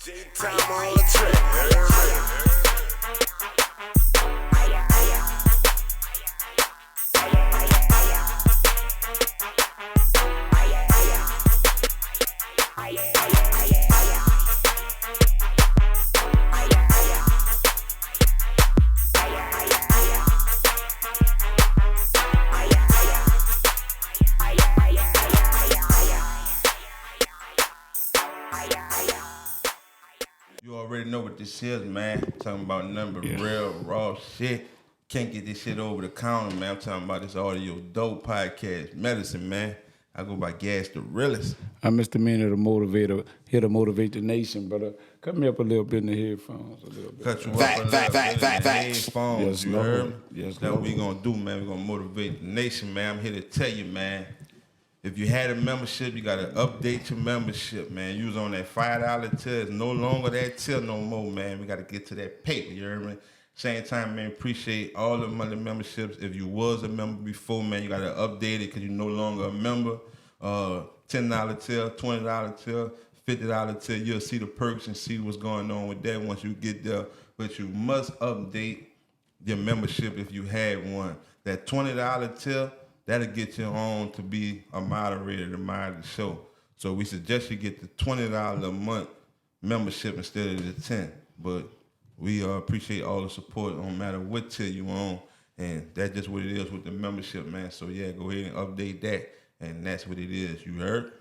Time on the track. You already know what this is, man. Talking about number real, raw shit. Can't get this shit over the counter, man. I'm talking about this audio dope podcast, medicine, man. I go by Gas the Realest. I'm Mr. MEANA, the motivator, here to motivate the nation, brother. Cut me up a little bit in the headphones, a little bit. Cut you up a little bit in the headphones, Yes, you Lord. heard me? Yes, That's what Lord. we gonna do, man. We gonna motivate the nation, man. I'm here to tell you, man. If you had a membership, you gotta update your membership, man. You was on that $5 tier. It's no longer that tier no more, man. We gotta get to that paper, you heard me? Same time, man, appreciate all the money memberships. If you was a member before, man, you gotta update it because you're no longer a member. $10 tier, $20 tier, $50 tier. You'll see the perks and see what's going on with that once you get there. But you must update your membership if you had one. That $20 tier, that'll get you on to be a moderator to monitor the show. So we suggest you get the $20 a month membership instead of the $10. But we appreciate all the support no matter what tier you on. And that's just what it is with the membership, man. So yeah, go ahead and update that. And that's what it is. You heard?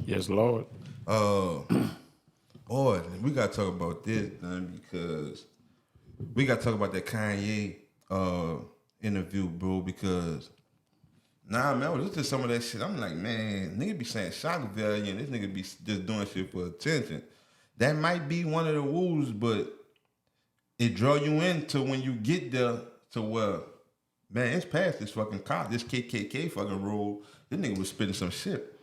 Yes, Lord. Boy, we gotta talk about this, man, because we gotta talk about that Kanye interview, bro, because man, I was listening to some of that shit. I'm like, man, nigga be saying shock value and this nigga be just doing shit for attention. That might be one of the rules, but it draw you into when you get there to where, man, it's past this fucking cop, this KKK fucking rule. This nigga was spitting some shit.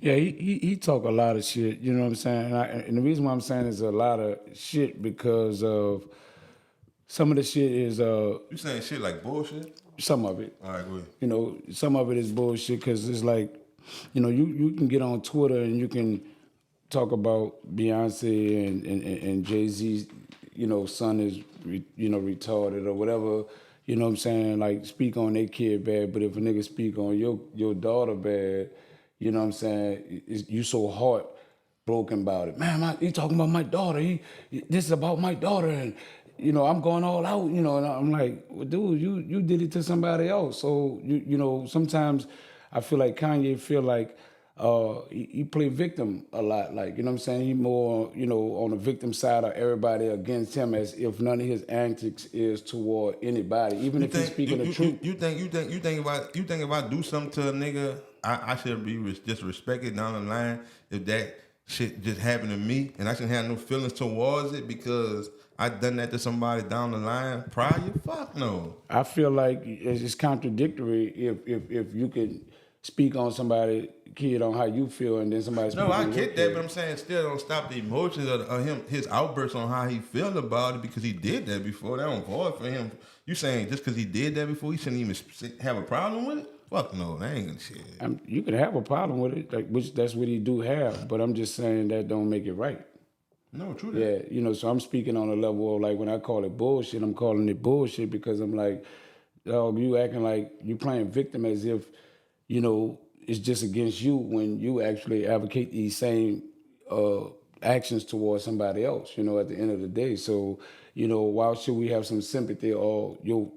Yeah, he talk a lot of shit, you know what I'm saying? And the reason why I'm saying it's a lot of shit because of some of the shit is... You saying shit like bullshit? Some of it. All right, go ahead. You know, some of it is bullshit because it's like, you know, you can get on Twitter and you can talk about Beyonce and Jay-Z's, you know, son is, retarded or whatever, you know what I'm saying? Like, speak on their kid bad, but if a nigga speak on your daughter bad, you know what I'm saying? You so heartbroken about it. Man, he talking about my daughter. This is about my daughter and, you know, I'm going all out, you know, and I'm like, well, dude, you did it to somebody else. So, you know, sometimes I feel like Kanye feel like he play victim a lot. Like, you know what I'm saying? He more, you know, on the victim side of everybody against him as if none of his antics is toward anybody, even if he's speaking the truth. You think if I do something to a nigga, I should be disrespected down the line if that shit just happened to me and I shouldn't have no feelings towards it because I done that to somebody down the line prior? Fuck no. I feel like it's contradictory if you could speak on somebody kid on how you feel and then somebody speak No, I on your get that, kid. but I'm saying still don't stop the emotions of him, his outbursts on how he feel about it because he did that before. That don't void for him. You saying just because he did that before, he shouldn't even have a problem with it? Fuck no, that ain't gonna shit. You could have a problem with it, like which that's what he do have, but I'm just saying that don't make it right. No, true that. Yeah, you know, so I'm speaking on a level of like when I call it bullshit, I'm calling it bullshit because I'm like, dog, you acting like you playing victim as if, you know, it's just against you when you actually advocate these same actions towards somebody else, you know, at the end of the day. So, you know, why should we have some sympathy or your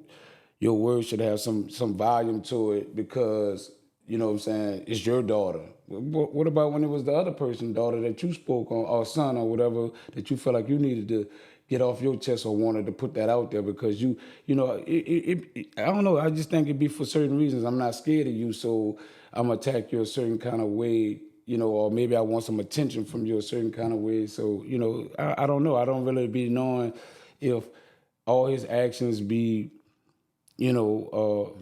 words should have some volume to it because, you know what I'm saying, it's your daughter. What about when it was the other person's daughter that you spoke on, or son or whatever, that you felt like you needed to get off your chest or wanted to put that out there because you know, I don't know, I just think it'd be for certain reasons. I'm not scared of you, so I'm gonna attack you a certain kind of way, you know, or maybe I want some attention from you a certain kind of way. So, you know, I don't know. I don't really be knowing if all his actions be, you know,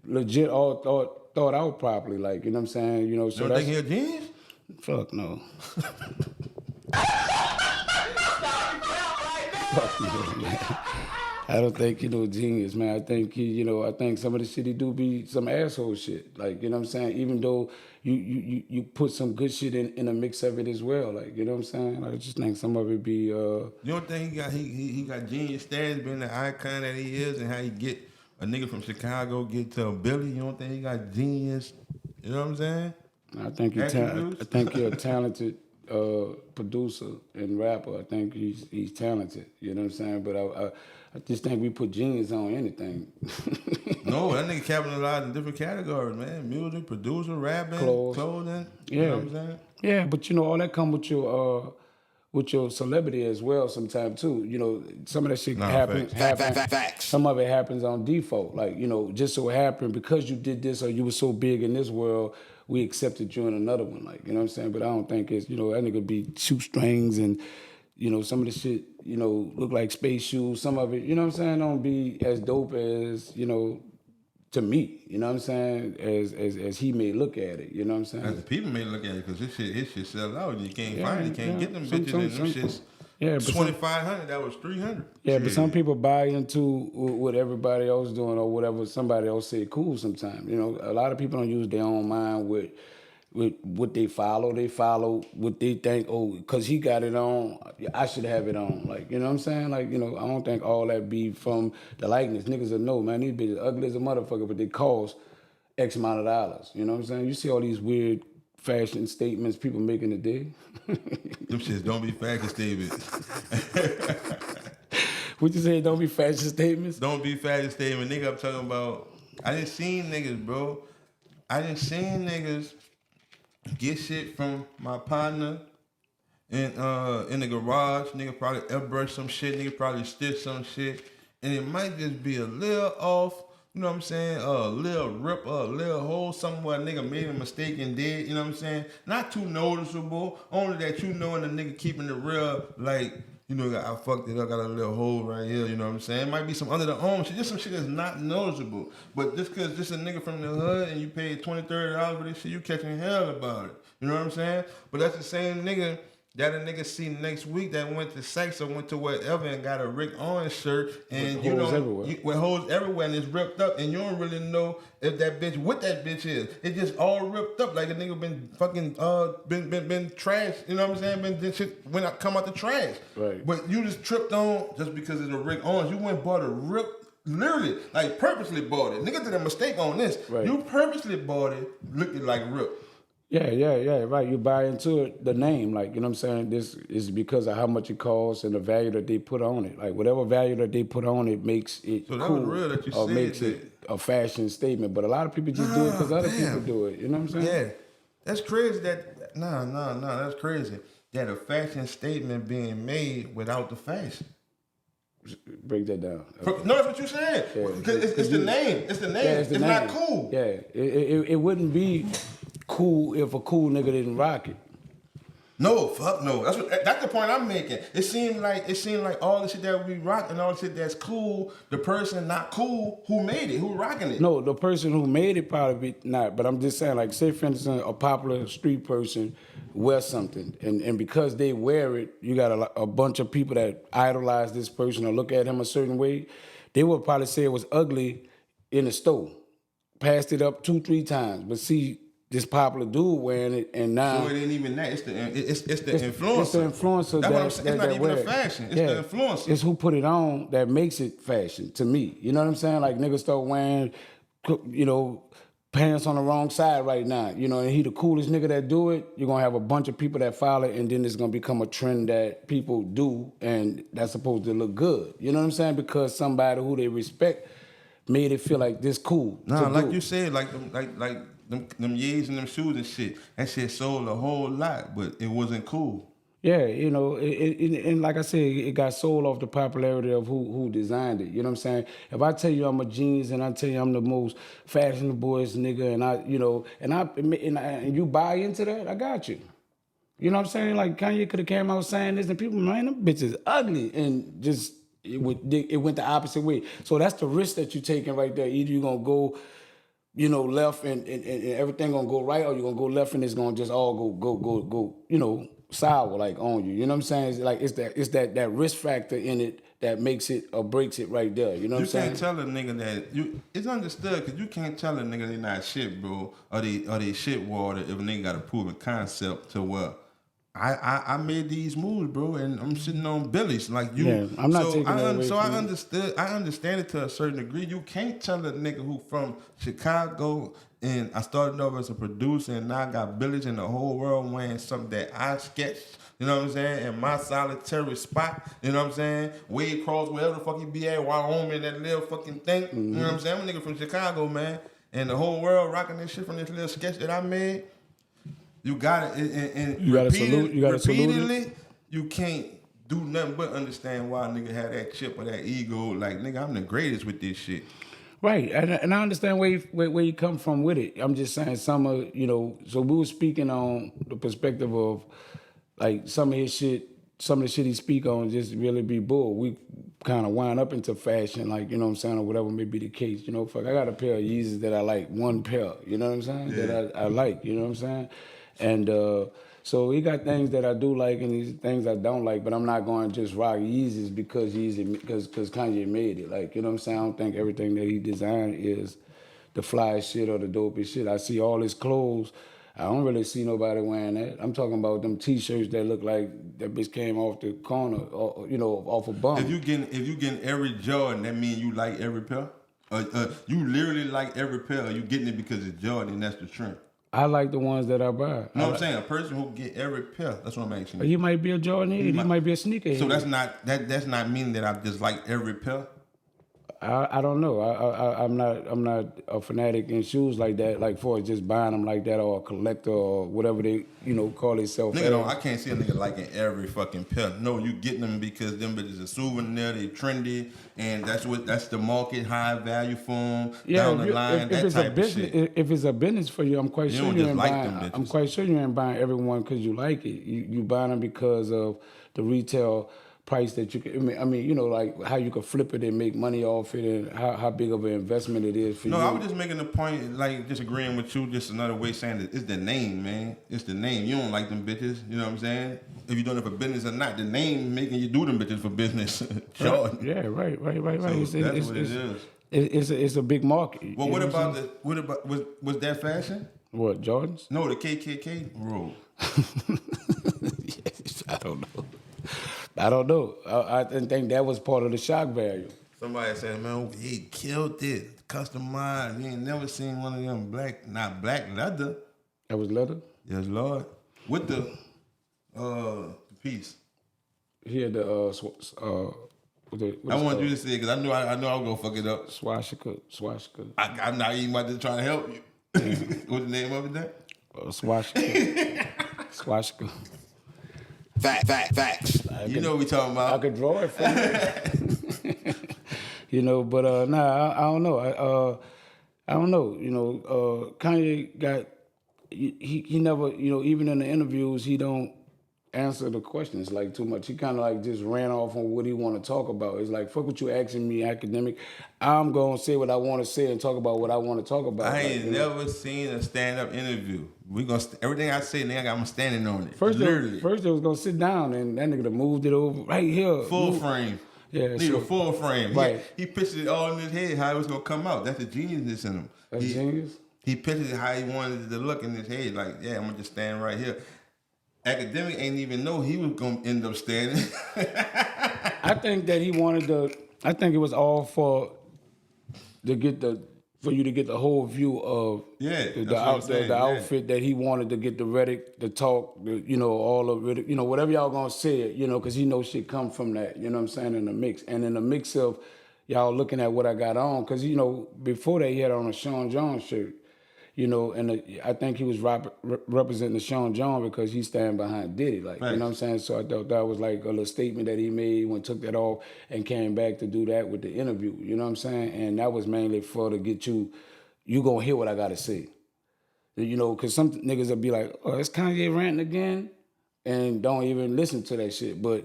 legit or thought out properly, like, you know what I'm saying? You know, so you don't think he a genius? Fuck no. Fuck no, man. I don't think genius, man. I think I think some of the shit he do be some asshole shit. Like, you know what I'm saying? Even though you put some good shit in a mix of it as well. Like, you know what I'm saying? Like, I just think some of it be You don't think he got genius status, being the icon that he is, and how he get a nigga from Chicago get to a Billy? You don't think he got genius? You know what I'm saying? I think I think you're a talented producer and rapper. I think he's talented. You know what I'm saying? But I just think we put genius on anything. No, that nigga capitalized in different categories, man. Music, producer, rapping, clothing. Yeah. You know what I'm saying? Yeah, but all that come with your celebrity as well sometimes too. Some of that shit happens. Facts. Some of it happens on default. Like, just so happened because you did this or you were so big in this world, we accepted you in another one. Like, you know what I'm saying? But I don't think it's, that nigga be shoestrings and, some of the shit, look like space shoes. Some of it, you know what I'm saying, don't be as dope as, to me, you know what I'm saying, as he may look at it, you know what I'm saying? As the people may look at it, because his shit sell out and you can't find it. You can't get them bitches and them shits. Yeah, but 2,500, that was 300. Yeah, but some people buy into what everybody else doing or whatever somebody else say cool sometimes. A lot of people don't use their own mind with what they follow. They follow what they think, because he got it on, I should have it on. Like, you know what I'm saying? Like, I don't think all that be from the likeness. Niggas will know, man, these bitches ugly as a motherfucker, but they cost X amount of dollars. You know what I'm saying? You see all these weird fashion statements people making today. Them shits don't be fashion statements. What you say? Don't be fashion statements? Don't be fashion statement. Nigga, I'm talking about, I didn't seen niggas, bro. I didn't seen niggas get shit from my partner in the garage. Nigga probably airbrush some shit. Nigga probably stitch some shit. And it might just be a little off. You know what I'm saying? A little rip, a little hole somewhere. Nigga made a mistake and did. You know what I'm saying? Not too noticeable. Only that and the nigga keeping it real. Like, I fucked it up. Got a little hole right here. You know what I'm saying? It might be some under the arm shit. Just some shit that's not noticeable. But just because this a nigga from the hood and you paid $20, $30 for this shit, you catching hell about it. You know what I'm saying? But that's the same nigga that a nigga see next week that went to sex or went to whatever and got a Rick Owens shirt and with holes everywhere and it's ripped up and you don't really know if that bitch what that bitch is. It just all ripped up like a nigga been fucking been trashed. You know what I'm saying? Been shit come out the trash. Right. But you just tripped on just because it's a Rick Owens. You went and bought a Rick. Literally, like purposely bought it. Nigga did a mistake on this. Right. You purposely bought it, looked it like Rip. Yeah, right. You buy into it, the name, like, you know what I'm saying? This is because of how much it costs and the value that they put on it. Like, whatever value that they put on it makes it so that cool was real that you or said makes that. it a fashion statement. But a lot of people just do it because other people do it. You know what I'm saying? Yeah. That's crazy that, that's crazy. That a fashion statement being made without the fashion. Break that down. No, that's what you said. Yeah. It's the name. It's the name. Yeah, it's not cool. Yeah, it wouldn't be cool if a cool nigga didn't rock it. No, fuck no. That's the point I'm making. It seemed like all the shit that we rock and all the shit that's cool, the person not cool who made it, who rocking it. No, the person who made it probably not. But I'm just saying, like, say for instance, a popular street person wear something, and because they wear it, you got a bunch of people that idolize this person or look at him a certain way. They would probably say it was ugly in the store, passed it up 2-3 times, but see. This popular dude wearing it, and now so it ain't even that. It's the influencer. It's the influencer. That's what I'm saying. It's not even the fashion. It's the influencer. It's who put it on that makes it fashion to me. You know what I'm saying? Like niggas start wearing, pants on the wrong side right now. And he the coolest nigga that do it. You're gonna have a bunch of people that follow it, and then it's gonna become a trend that people do, and that's supposed to look good. You know what I'm saying? Because somebody who they respect made it feel like this cool. Nah, like you said, like them Yeezys and them shoes and shit. That shit sold a whole lot, but it wasn't cool. Yeah, and like I said, it got sold off the popularity of who designed it. You know what I'm saying? If I tell you I'm a genius and I tell you I'm the most fashionableest nigga, and you buy into that, I got you. You know what I'm saying? Like Kanye could have came out saying this, and people, man, them bitches ugly, and just it went the opposite way. So that's the risk that you're taking right there. Either you're gonna go, left and everything gonna go right, or you're gonna go left and it's gonna just all go, sour like on you. You know what I'm saying? It's like it's that risk factor in it that makes it or breaks it right there. You know what I'm saying? You can't tell a nigga that it's understood because you can't tell a nigga they not shit, bro, or they shit water if a nigga got a proven concept to where I made these moves, bro, and I'm sitting on Billy's like you. Yeah, I'm not taking that away so from I understand it to a certain degree. You can't tell a nigga who from Chicago and I started off as a producer and now I got Billy's in the whole world wearing something that I sketched. You know what I'm saying? In my solitary spot, you know what I'm saying? Way across wherever the fuck you be at, Wyoming, that little fucking thing. You know what I'm saying? I'm a nigga from Chicago, man. And the whole world rocking this shit from this little sketch that I made. You got it. And You gotta salute. You gotta salute repeatedly, it. you can't do nothing but understand why a nigga had that chip or that ego. Like, nigga, I'm the greatest with this shit. Right, and I understand where you come from with it. I'm just saying some of So we were speaking on the perspective of like some of the shit he speak on just really be bull. We kind of wind up into fashion, like, you know what I'm saying, or whatever may be the case. You know, fuck, I got a pair of Yeezys that I like, one pair. You know what I'm saying? Yeah. That I like. You know what I'm saying? And so he got things that I do like and these things I don't like, but I'm not going to just rock Yeezys because Kanye made it. Like, you know what I'm saying? I don't think everything that he designed is the flyest shit or the dopest shit. I see all his clothes. I don't really see nobody wearing that. I'm talking about them T-shirts that look like that bitch came off the corner, or, off a bum. If you getting every Jordan, that mean you like every pair? You literally like every pair, or you getting it because it's Jordan and that's the trend? I like the ones that I buy. No, I'm saying a person who get every pair. That's what I'm asking. He might be a Jordan head. He might be a sneaker head. So that's not meaning that I just like every pair. I don't know. I'm not a fanatic in shoes like that. Like for just buying them like that, or a collector or whatever they call themselves. Nigga, I can't see a nigga liking every fucking pair. No, you getting them because them bitches are souvenir, they trendy, and that's the market, high value for them. Yeah, down the line, if that it's type a business, of shit. if it's a business for you, I'm quite sure you ain't buying. them bitches. I'm quite sure you ain't buying everyone because you like it. You buying them because of the retail price that you can. I mean, like how you can flip it and make money off it, and how big of an investment it is for you. No, I was just making the point, like just agreeing with you. Just another way saying that it's the name, man. It's the name. You don't like them bitches. You know what I'm saying? If you're doing it for business or not, the name making you do them bitches for business. Jordan. Yeah, right. So that's what it is. It's a big market. Well, what about was that fashion? What, Jordans? No, the KKK Robe. I don't know. I didn't think that was part of the shock value. Somebody said, man, he killed it. Customized. You ain't never seen one of them black leather. That was leather? Yes, Lord. With the piece. He had the I want you to say it because I know I was gonna fuck it up. Swastika. I'm not even about to try to help you. What's the name of it there? Swastika. Facts. You know what we talking about. I could draw it for you. But I don't know. I don't know. Kanye got he never, even in the interviews, he don't answer the questions like too much. He kind of like just ran off on what he want to talk about. It's like, fuck what you asking me, academic. I'm going to say what I want to say and talk about what I want to talk about. I ain't never seen a stand-up interview. We gonna everything I say, nigga, I'm standing on it. First they was gonna sit down, and that nigga moved it over right here. Full frame. Yeah, nigga, full frame. Right. He pictured it all in his head how it was gonna come out. That's the genius in him. That's genius. He pictured it how he wanted it to look in his head. Like, yeah, I'm gonna just stand right here. Academic ain't even know he was gonna end up standing. I think that he wanted to. I think it was all for you to get the whole view of the outfit that he wanted to get the rhetoric, the talk, all of it, whatever y'all gonna say it, because he knows shit come from that, you know what I'm saying, in the mix. And in the mix of y'all looking at what I got on, because, before that he had on a Sean John shirt, and I think he was representing the Sean John because he stand behind Diddy, like, right. You know what I'm saying? So I thought that was like a little statement that he made when took that off and came back to do that with the interview, you know what I'm saying? And that was mainly for to get you gonna hear what I gotta say. Because some niggas will be like, oh, it's Kanye ranting again, and don't even listen to that shit. But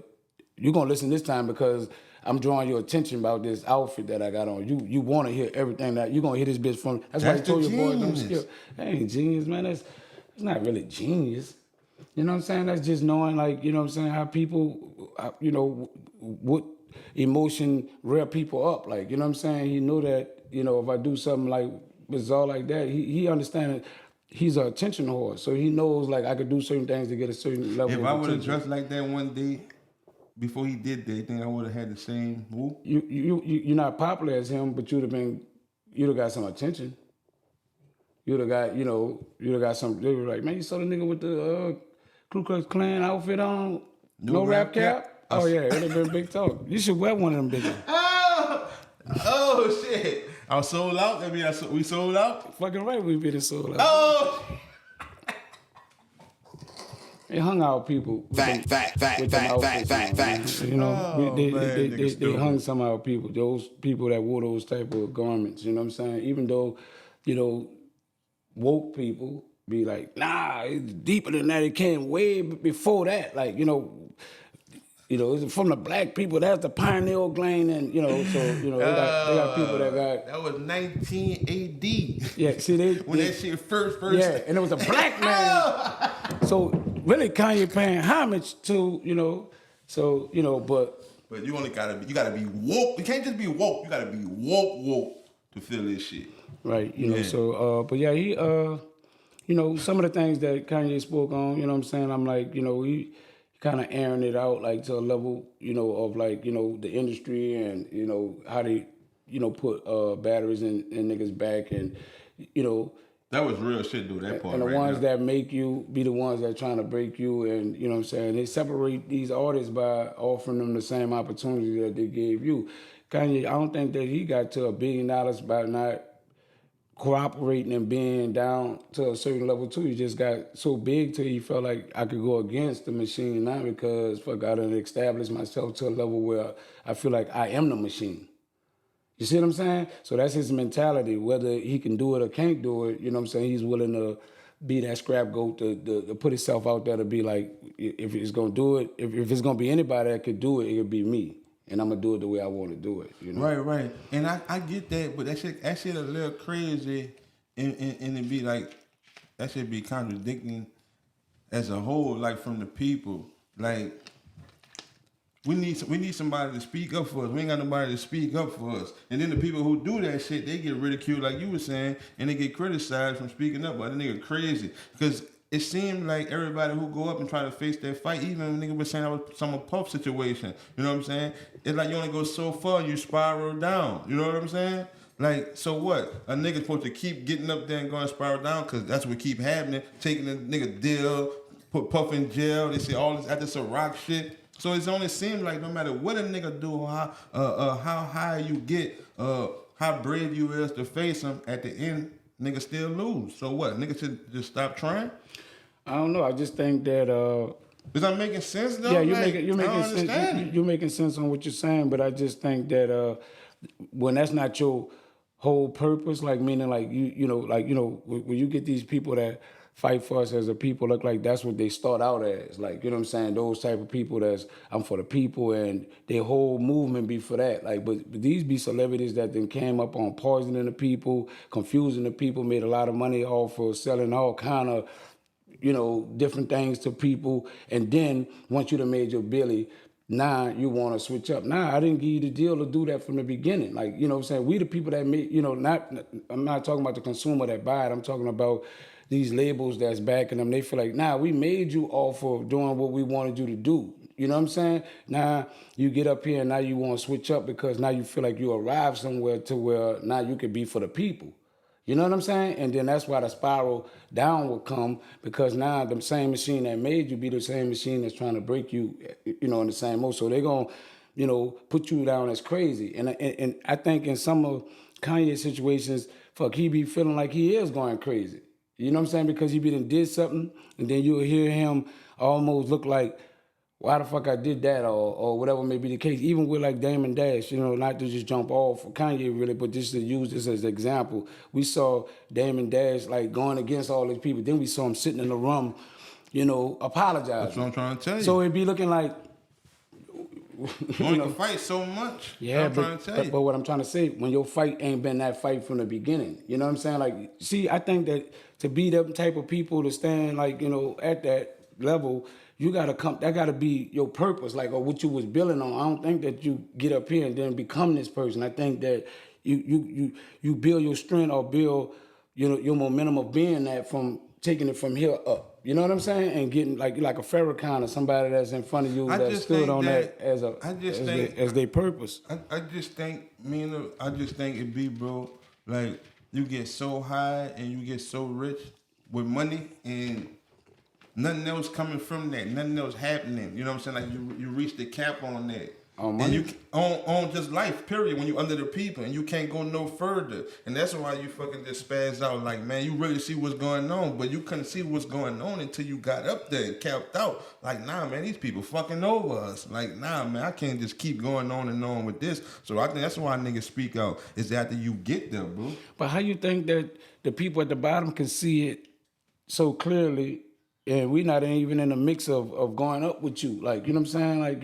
you gonna listen this time because I'm drawing your attention about this outfit that I got on. You want to hear everything that you gonna hear this bitch from. That's why I told your boy don't skip. That ain't genius, man. That's not really genius. You know what I'm saying? That's just knowing, like, you know what I'm saying, how people, you know, what emotion rear people up. Like, you know what I'm saying? He knew that, you know, if I do something like bizarre like that, he understands he's an attention whore. So he knows, like, I could do certain things to get a certain level If of I would have attention. dressed like that one day before he did that, you think I would have had the same whoop? You're not popular as him, but you'd have got some attention. You'd have got, you know, you'd have got some. They were like, man, you saw the nigga with the Ku Klux Klan outfit on, no rap cap. Oh yeah, it'd have been big talk. You should wear one of them bitches. Oh shit! I was sold out. I mean, we sold out. Fucking right, we been sold out. Oh. They hung out people with them outfits on, man. You know, they hung some of our people. Those people that wore those type of garments. You know what I'm saying? Even though, you know, woke people be like, nah, it's deeper than that. It came way before that. Like, you know, it's from the black people. That's the pineal gland, and you know, so you know, they got people that got. That was 19 A.D. Yeah, see, that shit first. Yeah, and it was a black man. So really, Kanye paying homage to, you know, so you know, but you gotta be woke. You can't just be woke. You gotta be woke to feel this shit. Right, you know, so, but yeah, he, you know, some of the things that Kanye spoke on, you know what I'm saying, I'm like, you know, he kind of airing it out, like, to a level, you know, of, like, you know, the industry and, you know, how they, you know, put batteries in niggas' back and, you know. That was real shit, dude, that part. And the right ones now. that make you be the ones that trying to break you, and, you know what I'm saying, they separate these artists by offering them the same opportunity that they gave you. Kanye, I don't think that he got to $1 billion by not cooperating and being down to a certain level too. He just got so big till he felt like I could go against the machine now because fuck, I done established myself to a level where I feel like I am the machine. You see what I'm saying? So that's his mentality. Whether he can do it or can't do it, you know what I'm saying? He's willing to be that scrapgoat to put himself out there to be like, if he's gonna do it, if it's gonna be anybody that could do it, it could be me. And I'm gonna do it the way I want to do it, you know. Right. And I get that, but that shit a little crazy, and it be like that shit be contradicting as a whole, like from the people. Like we need somebody to speak up for us. We ain't got nobody to speak up for us. And then the people who do that shit, they get ridiculed, like you were saying, and they get criticized from speaking up. But the nigga crazy because it seemed like everybody who go up and try to face that fight, even nigga was saying that was some Puff situation. You know what I'm saying? It's like you only go so far, you spiral down. You know what I'm saying? Like, so what? A nigga supposed to keep getting up there and going spiral down because that's what keep happening. Taking the nigga deal, put Puff in jail. They say all this at this rock shit. So it only seems like no matter what a nigga do or how high you get, how brave you is to face him, at the end, nigga still lose. So what? Nigga should just stop trying? I don't know. I just think that. Is that making sense though? Yeah, you're making sense. You're making sense on what you're saying, but I just think that when that's not your whole purpose, like meaning like you know when you get these people that fight for us as a people, look like that's what they start out as, like, you know what I'm saying, those type of people that's I'm for the people, and their whole movement be for that. Like, but these be celebrities that then came up on poisoning the people, confusing the people, made a lot of money off of selling all kind of, you know, different things to people. And then once you done made your Billy, now you want to switch up. Nah, I didn't give you the deal to do that from the beginning. Like, you know what I'm saying? We the people that make, you know, I'm not talking about the consumer that buy it. I'm talking about these labels that's backing them. They feel like, nah, we made you off of doing what we wanted you to do. You know what I'm saying? Now you get up here and now you want to switch up because now you feel like you arrived somewhere to where now you could be for the people. You know what I'm saying? And then that's why the spiral down will come, because now the same machine that made you be the same machine that's trying to break you, you know, in the same mode. So they're going to, you know, put you down as crazy. And I think in some of Kanye's situations, fuck, he be feeling like he is going crazy. You know what I'm saying? Because he be done did something, and then you'll hear him almost look like, why the fuck I did that, or whatever may be the case. Even with like Damon Dash, you know, not to just jump off for Kanye really, but just to use this as an example. We saw Damon Dash like going against all these people. Then we saw him sitting in the room, you know, apologizing. That's what I'm trying to tell you. So it'd be looking like, you only can fight so much. Yeah, but what I'm trying to say, when your fight ain't been that fight from the beginning, you know what I'm saying? Like, see, I think that to be them type of people to stand like, you know, at that, level, you gotta come. That gotta be your purpose, like or what you was building on. I don't think that you get up here and then become this person. I think that you build your strength or build your momentum of being that from taking it from here up. You know what I'm saying? And getting like a Farrakhan or somebody that's in front of you that stood on that as their purpose. I just think, I just think it be, bro, like you get so high and you get so rich with money and nothing else coming from that, nothing else happening. You know what I'm saying? Like you reach the cap on that. On money? And you on just life, period, when you under the people and you can't go no further. And that's why you fucking just spaz out like, man, you really see what's going on, but you couldn't see what's going on until you got up there and capped out. Like, nah, man, these people fucking over us. Like, nah, man, I can't just keep going on and on with this. So I think that's why niggas speak out, is after you get there, bro. But how you think that the people at the bottom can see it so clearly and we not even in the mix of going up with you? Like, you know what I'm saying? Like,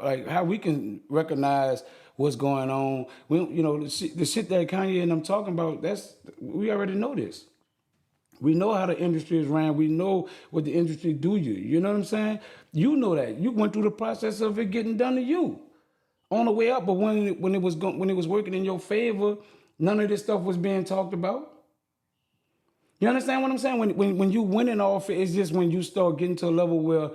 like how we can recognize what's going on. We, the shit that Kanye and them talking about, we already know this. We know how the industry is ran. We know what the industry do you. You know what I'm saying? You know that. You went through the process of it getting done to you on the way up. But when it was working in your favor, none of this stuff was being talked about. You understand what I'm saying? When you winning off it, it's just when you start getting to a level where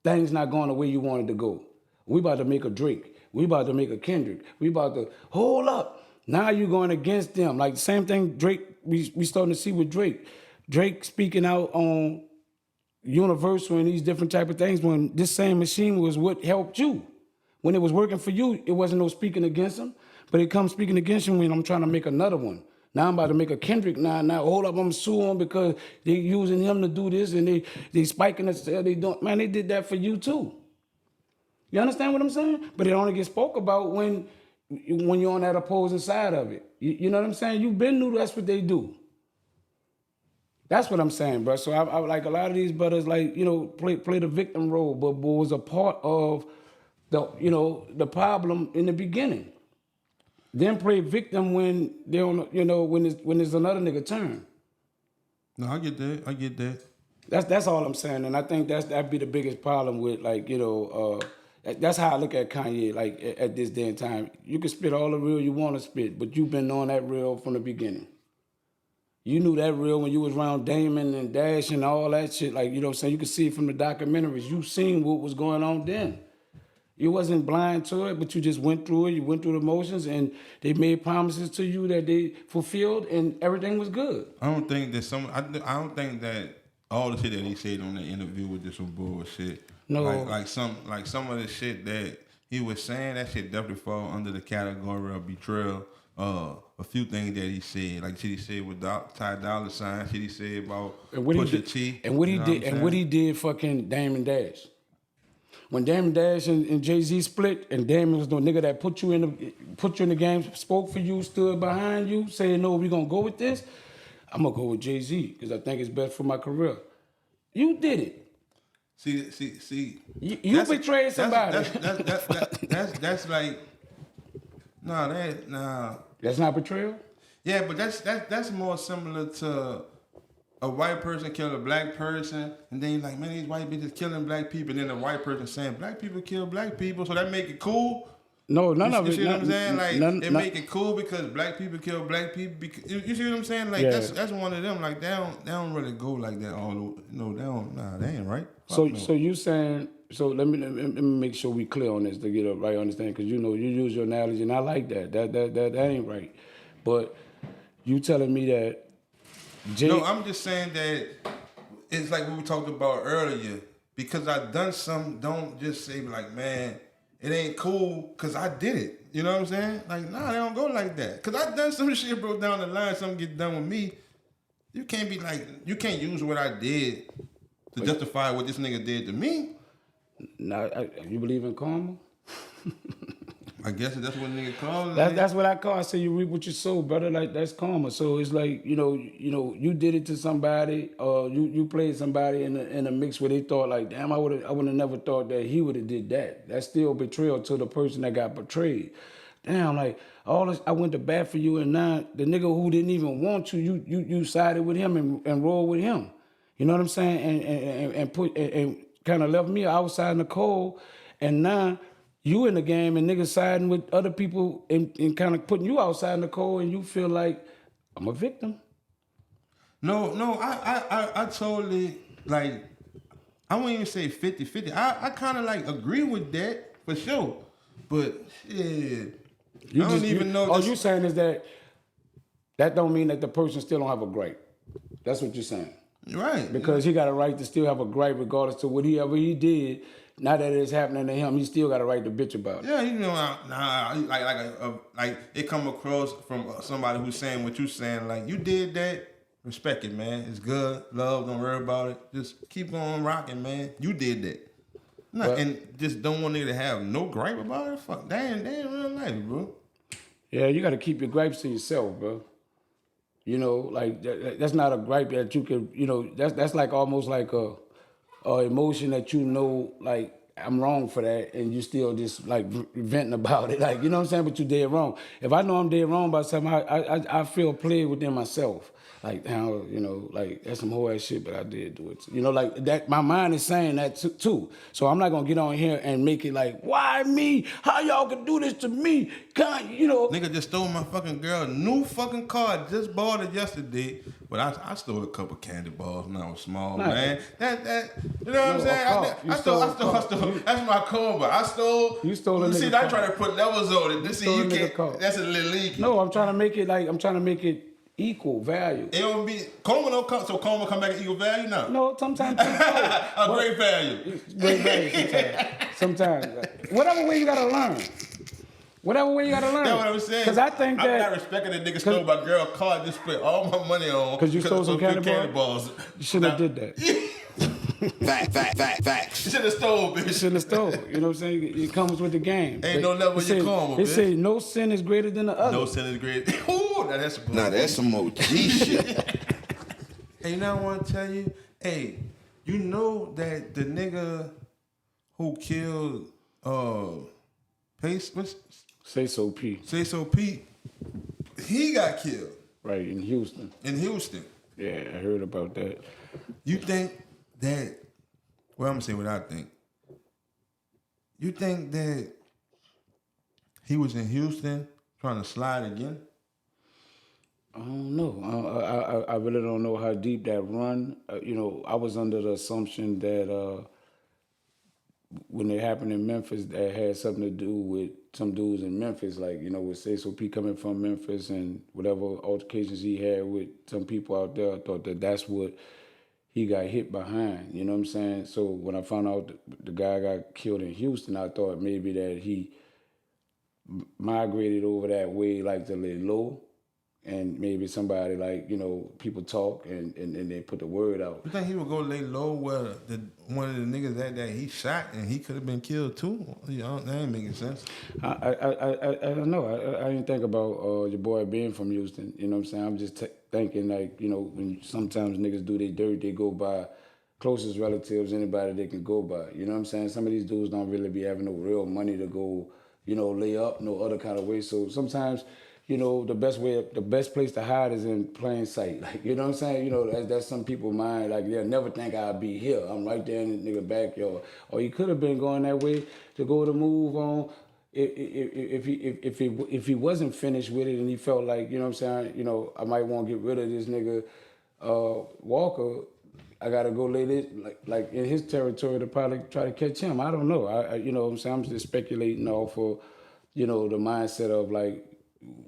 things not going the way you wanted to go. We about to make a Drake. We about to make a Kendrick. We about to hold up. Now you going against them. Like the same thing Drake, we starting to see with Drake. Drake speaking out on Universal and these different type of things when this same machine was what helped you. When it was working for you, it wasn't no speaking against him. But it comes speaking against him when I'm trying to make another one. Now I'm about to make a Kendrick. Now hold up, I'm suing because they using him to do this and they spiking us. They don't. Man, they did that for you too. You understand what I'm saying? But it only gets spoke about when you're on that opposing side of it. You know what I'm saying? You've been knew that's what they do. That's what I'm saying, bro. So I like a lot of these brothers, like play the victim role, but was a part of the problem in the beginning. Then play victim when they don't, when there's another nigga turn. No, I get that. That's all I'm saying, and I think that'd be the biggest problem with that's how I look at Kanye. Like at this day and time, you can spit all the real you want to spit, but you've been on that real from the beginning. You knew that real when you was around Damon and Dash and all that shit. Like what I'm saying, you could see it from the documentaries. You seen what was going on then. You wasn't blind to it, but you just went through it. You went through the motions, and they made promises to you that they fulfilled, and everything was good. I don't think that I don't think that all the shit that he said on the interview was just some bullshit. No, like some of the shit that he was saying, that shit definitely fall under the category of betrayal. A few things that he said, like shit he said with Ty Dolla $ign, shit he said about Pusha T, and what he did, and what he did, fucking Damon Dash. When Damon Dash and Jay-Z split, and Damon was the nigga that put you in the game, spoke for you, stood behind you, saying, no, we gonna go with this, I'm gonna go with Jay-Z, because I think it's best for my career. You did it. See. You betrayed somebody. That's like, nah. That's not betrayal? Yeah, but that's more similar to a white person kill a black person, and then you're like, man, these white bitches killing black people, and then a white person saying black people kill black people, so that make it cool. No, none of it. You see what I'm saying? Like make it cool because black people kill black people. You see what I'm saying? Like that's one of them. Like they don't really go like that all. No, they don't. Nah, they ain't right. So you saying? So let me make sure we clear on this to get a right understanding, because you use your analogy, and I like that. That ain't right. But you telling me that. No, I'm just saying that it's like what we talked about earlier. Because I done something, don't just say like, man, it ain't cool because I did it. You know what I'm saying? Like, nah, they don't go like that. Because I done some shit, bro, down the line, something get done with me. You can't be like, you can't use what I did to justify what this nigga did to me. Nah, you believe in karma? I guess that's what nigga call it. That's what I call. I say you reap what you sow, brother. Like that's karma. So it's like you did it to somebody, or you played somebody in a mix where they thought like, damn, I would have never thought that he would have did that. That's still betrayal to the person that got betrayed. Damn, like all this, I went to bat for you, and now the nigga who didn't even want you sided with him and rolled with him. You know what I'm saying? And kind of left me outside in the cold. And now you in the game and niggas siding with other people and kind of putting you outside in the cold, and you feel like I'm a victim. No, I totally, like, I wouldn't even say 50-50. I kind of, like, agree with that, for sure. But, shit, I don't even know. All you saying is that don't mean that the person still don't have a gripe. That's what you're saying. Right. Because he got a right to still have a gripe regardless to whatever he did. Now that it's happening to him, he still got a right to bitch about it. Yeah, you know, like it come across from somebody who's saying what you saying. Like, you did that, respect it, man. It's good, love, don't worry about it. Just keep on rocking, man. You did that. And just don't want nigga to have no gripe about it. Fuck, damn, real life, bro. Yeah, you got to keep your gripes to yourself, bro. You know, like that's not a gripe that you can. You know, that's like almost like a emotion that you know, like, I'm wrong for that, and you still just like venting about it, like, you know what I'm saying? But you dead wrong. If I know I'm dead wrong about something, I feel played within myself, like, how, you know, like, that's some whole ass shit, but I did do it. You know, like that. My mind is saying that too. So I'm not gonna get on here and make it like, why me? How y'all can do this to me? You know, nigga just stole my fucking girl new fucking car. Just bought it yesterday. But I stole a couple candy bars when I was small, man. That you know what I'm saying? I stole. That's my car, but I stole. You stole a nigga. See, I try to put levels on it. This you can't. That's a little leaky. No, I'm trying to make it equal value. It would be Coma don't come, so Coma come back at equal value now. No, sometimes a great value. Great value sometimes. Whatever way you gotta learn. Whatever way you gotta learn. That's what I'm saying. Because I think that I'm not respecting the nigga stole my girl car. I just spent all my money on. Because you stole some candy balls. You shouldn't have did that. Facts. You should have stole, bitch. You shouldn't have stole. You know what I'm saying? It comes with the game. Ain't no level you come, bitch. They say no sin is greater than the other. No sin is greater. Ooh, that's some OG shit. Hey, now I want to tell you, hey, you know that the nigga who killed Say So P, he got killed. Right, in Houston. Yeah, I heard about that. You think that, well, I'm going to say what I think. You think that he was in Houston trying to slide again? I don't know. I really don't know how deep that run. You know, I was under the assumption that when it happened in Memphis, that had something to do with some dudes in Memphis, like, you know, with Say So P coming from Memphis and whatever altercations he had with some people out there. I thought that that's what he got hit behind, you know what I'm saying? So when I found out the guy got killed in Houston, I thought maybe that he migrated over that way, like to lay low. And maybe somebody, like, you know, people talk and they put the word out. You think he would go lay low where one of the niggas that he shot and he could have been killed too? You know, that ain't making sense. I don't know. I didn't think about your boy being from Houston. You know what I'm saying? I'm just thinking, like, you know, when sometimes niggas do their dirt, they go by closest relatives, anybody they can go by. You know what I'm saying? Some of these dudes don't really be having no real money to go, you know, lay up no other kind of way. So sometimes, you know, the best place to hide is in plain sight. Like, you know what I'm saying? You know, that's some people's mind. Like, they'll never think I'll be here. I'm right there in the nigga backyard. Or he could have been going that way to go to move on. If he wasn't finished with it and he felt like, you know what I'm saying, you know, I might want to get rid of this nigga Walka, I gotta go lay this like in his territory to probably try to catch him. I don't know. I you know what I'm saying, I'm just speculating off of, you know, the mindset of like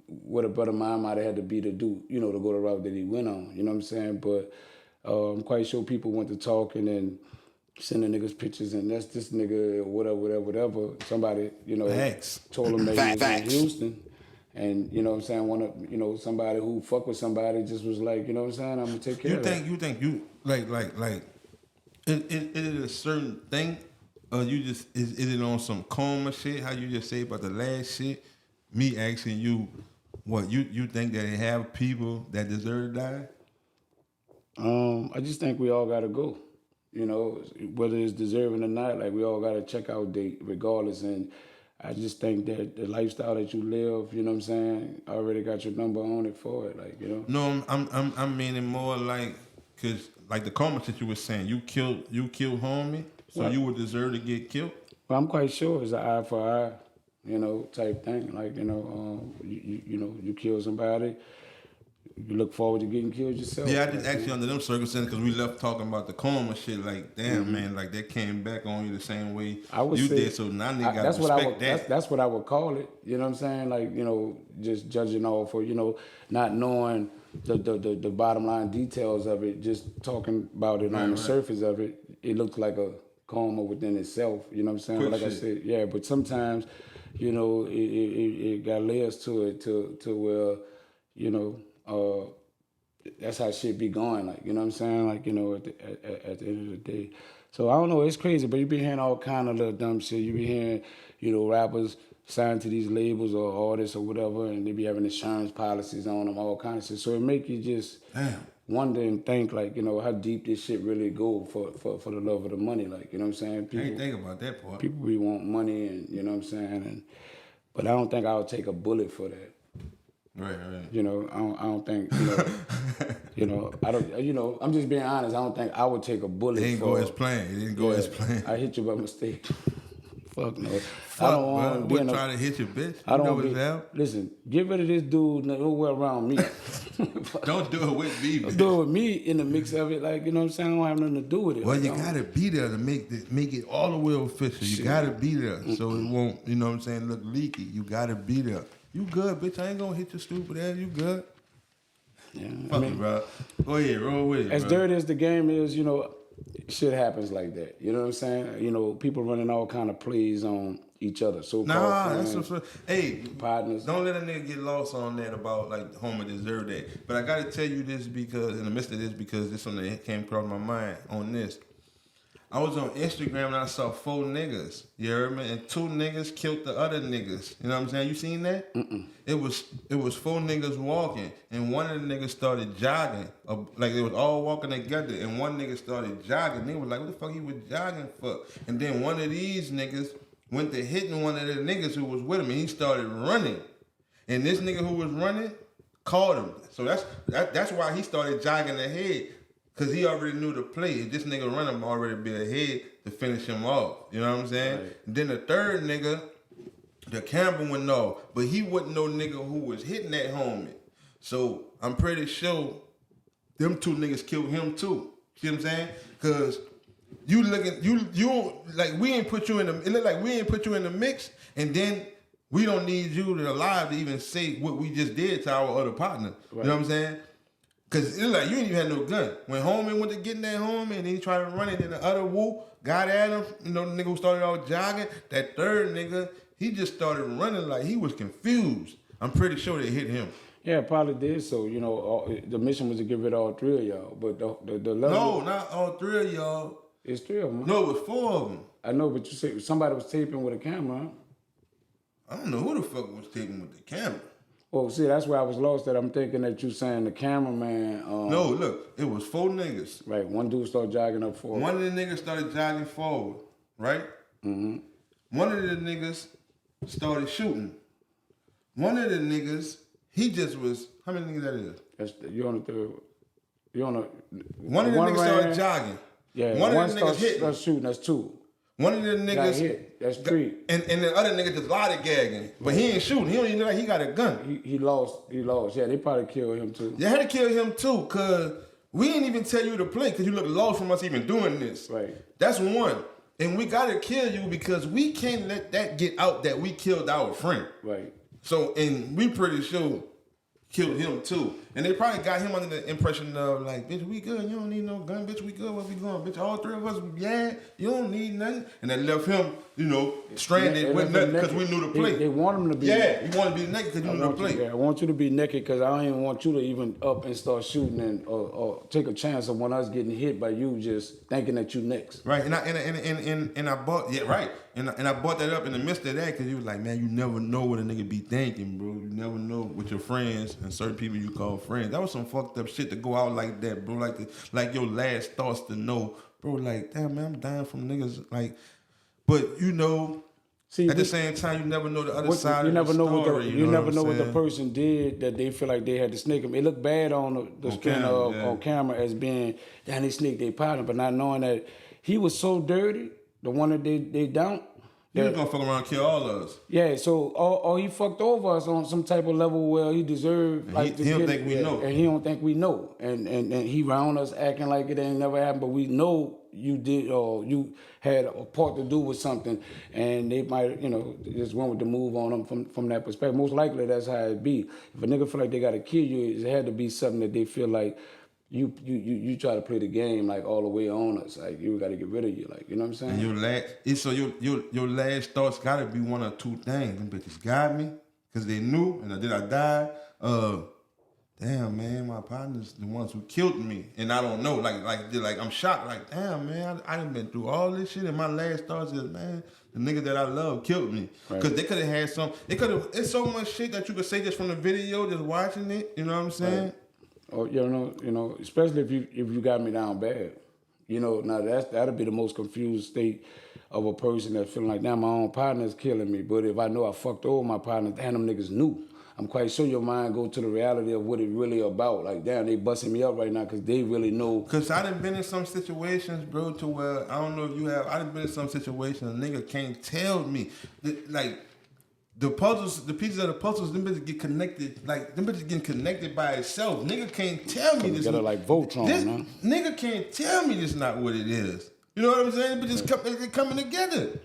what a brother mine might have had to be to do, you know, to go the route that he went on. You know what I'm saying? But I'm quite sure people went to talking and sending niggas pictures and that's this nigga, whatever. Somebody, you know, told him that he was in Houston. And, you know what I'm saying, you know, somebody who fuck with somebody just was like, you know what I'm saying, I'm gonna take care of it. You think you like it is a certain thing, or you just is it on some coma shit, how you just say about the last shit? Me asking you, what you think that they have people that deserve to die? I just think we all gotta go. You know, whether it's deserving or not, like we all got a checkout date regardless. And I just think that the lifestyle that you live, you know what I'm saying, I already got your number on it for it, like, you know. No, I'm meaning more like, cause like the comment that you were saying, you killed homie, so you would deserve to get killed. Well, I'm quite sure it's an eye for eye, type thing. Like, you kill somebody, you look forward to getting killed yourself. Yeah, I just actually under them circumstances because we left talking about the coma shit. Like, damn, man, like that came back on you the same way you did. So now they got to respect that. That's what I would call it. You know what I'm saying? Like, just judging off or not knowing the bottom line details of it, just talking about it on the surface of it. It looked like a coma within itself. You know what I'm saying? Like I said, yeah. But sometimes, it got layers to it to where that's how shit be going, like, you know what I'm saying? Like, at the end of the day. So I don't know, it's crazy, but you be hearing all kind of little dumb shit. You be hearing, rappers signed to these labels or artists or whatever, and they be having insurance policies on them, all kind of shit. So it make you just wonder and think, like, how deep this shit really go for the love of the money, like, you know what I'm saying? People, I ain't think about that part. People be want money, and you know what I'm saying? But I don't think I would take a bullet for that. Right. I don't think, I don't, I'm just being honest. I don't think I would take a bullet. It didn't go as planned. It didn't go as planned. I hit you by mistake. Fuck no. Fuck, I don't want to trying to hit you, bitch. I don't know what's out. Listen, get rid of this dude nowhere around me. Don't do it with me, bitch. Do it with me in the mix of it. Like, you know what I'm saying? I don't have nothing to do with it. Well, like, you got to be there to make it all the way official. You got to be there so it won't, you know what I'm saying, look leaky. You got to be there. You good, bitch. I ain't going to hit your stupid ass. You good. Yeah, Fuck it, bro. Go ahead, roll with it, as bro. dirty as the game is, shit happens like that. You know what I'm saying? People running all kind of plays on each other. So that's what. Hey, partners. Don't let a nigga get lost on that about like homie deserve that. But I gotta tell you this because in the midst of this, because this one that came across my mind on this. I was on Instagram and I saw 4 niggas. You heard me? And 2 niggas killed the other niggas. You know what I'm saying? You seen that? Mm-mm. It was 4 niggas walking, and one of the niggas started jogging. Like they was all walking together, and one nigga started jogging. They was like, "What the fuck he was jogging for?" And then one of these niggas went to hitting one of the niggas who was with him, and he started running. And this nigga who was running caught him. So that's why he started jogging ahead. Cause he already knew the play. If this nigga running already be ahead to finish him off. You know what I'm saying? Right. Then the third nigga, the camera went off, but he wasn't no nigga who was hitting that homie. So I'm pretty sure them 2 niggas killed him too. See what I'm saying? Cause you like we ain't put you in the. It look like we ain't put you in the mix, and then we don't need you to alive to even say what we just did to our other partner. Right. You know what I'm saying? Cause it's like you ain't even had no gun. When homie went to get in that homie and he tried to run it, and the other woo got at him. The nigga who started out jogging. That third nigga, he just started running like he was confused. I'm pretty sure they hit him. Yeah, probably did. So the mission was to get rid of all 3 of y'all, but the level. No, not all 3 of y'all. It's 3 of them. No, it was 4 of them. I know, but you said somebody was taping with a camera. I don't know who the fuck was taping with the camera. Oh, see, that's where I was lost at. I'm thinking that you saying the cameraman. No, look, it was 4 niggas. Right, one dude started jogging up forward. One of the niggas started jogging forward, right? Mm-hmm. One of the niggas started shooting. One of the niggas, he just was. How many niggas that is? You on the third? You on the? One of the niggas started jogging. Yeah, one of the niggas hitting. Started shooting. That's 2. One of the niggas got hit. That's 3. And the other nigga just lied gagging. But he ain't shooting. He don't even look like he got a gun. He lost. Yeah, they probably killed him too. They had to kill him too, cause we didn't even tell you to play, cause you look lost from us even doing this. Right. That's one. And we gotta kill you because we can't let that get out that we killed our friend. Right. So, and we pretty sure killed him too. And they probably got him under the impression of like, bitch, we good. You don't need no gun. Bitch, we good. Where we going? Bitch, all 3 of us, yeah, you don't need nothing. And they left him, stranded with nothing because we knew the play. They want him to be. Yeah, you want to be naked because you knew the play. I want you to be naked because I don't even want you to even up and start shooting and or take a chance of when us getting hit by you just thinking that you next. Right, and I bought right. And I brought that up in the midst of that because he was like, man, you never know what a nigga be thinking, bro. You never know with your friends and certain people you call friends. That was some fucked up shit to go out like that, bro. Like your last thoughts to know, bro. Like, damn, man, I'm dying from niggas. Like, but See, at the same time, you never know the other side of the story. You never know what the saying? person did that they feel like they had to snake him. It looked bad on the screen on camera as being, damn, they snaked their partner, but not knowing that he was so dirty, the one that they dumped. He was gonna fuck around and kill all of us. Yeah, so or he fucked over us on some type of level where he deserved. Like, he don't think we know, and he don't think we know, and he round us acting like it ain't never happened, but we know you did or you had a part to do with something, and they might just went with the move on them from that perspective. Most likely that's how it be. If a nigga feel like they gotta kill you, it had to be something that they feel like. You try to play the game like all the way on us, like you got to get rid of you, like you know what I'm saying. And your last thoughts got to be one or two things. Them bitches got me because they knew, and did I die? Damn man, my partner's the ones who killed me, and I don't know. Like I'm shocked. Like damn man, I done been through all this shit, and my last thoughts is man, the nigga that I love killed me because they could have had some. It's so much shit that you could say just from the video, just watching it. You know what I'm saying? Right. Or especially if you got me down bad, now that'll be the most confused state of a person that's feeling like, damn, my own partner's killing me. But if I know I fucked over my partner, damn, them niggas knew. I'm quite sure your mind go to the reality of what it really about. Like, damn, they busting me up right now because they really know. Because I done been in some situations, bro, to where I don't know if you have. I done been in some situations a nigga can't tell me like. The puzzles, the pieces of the puzzles, them bitches get connected. Like them bitches getting connected by itself. Nigga can't tell me this. Gotta like Voltron, huh? Nigga can't tell me this not what it is. You know what I'm saying? Bitches they coming together.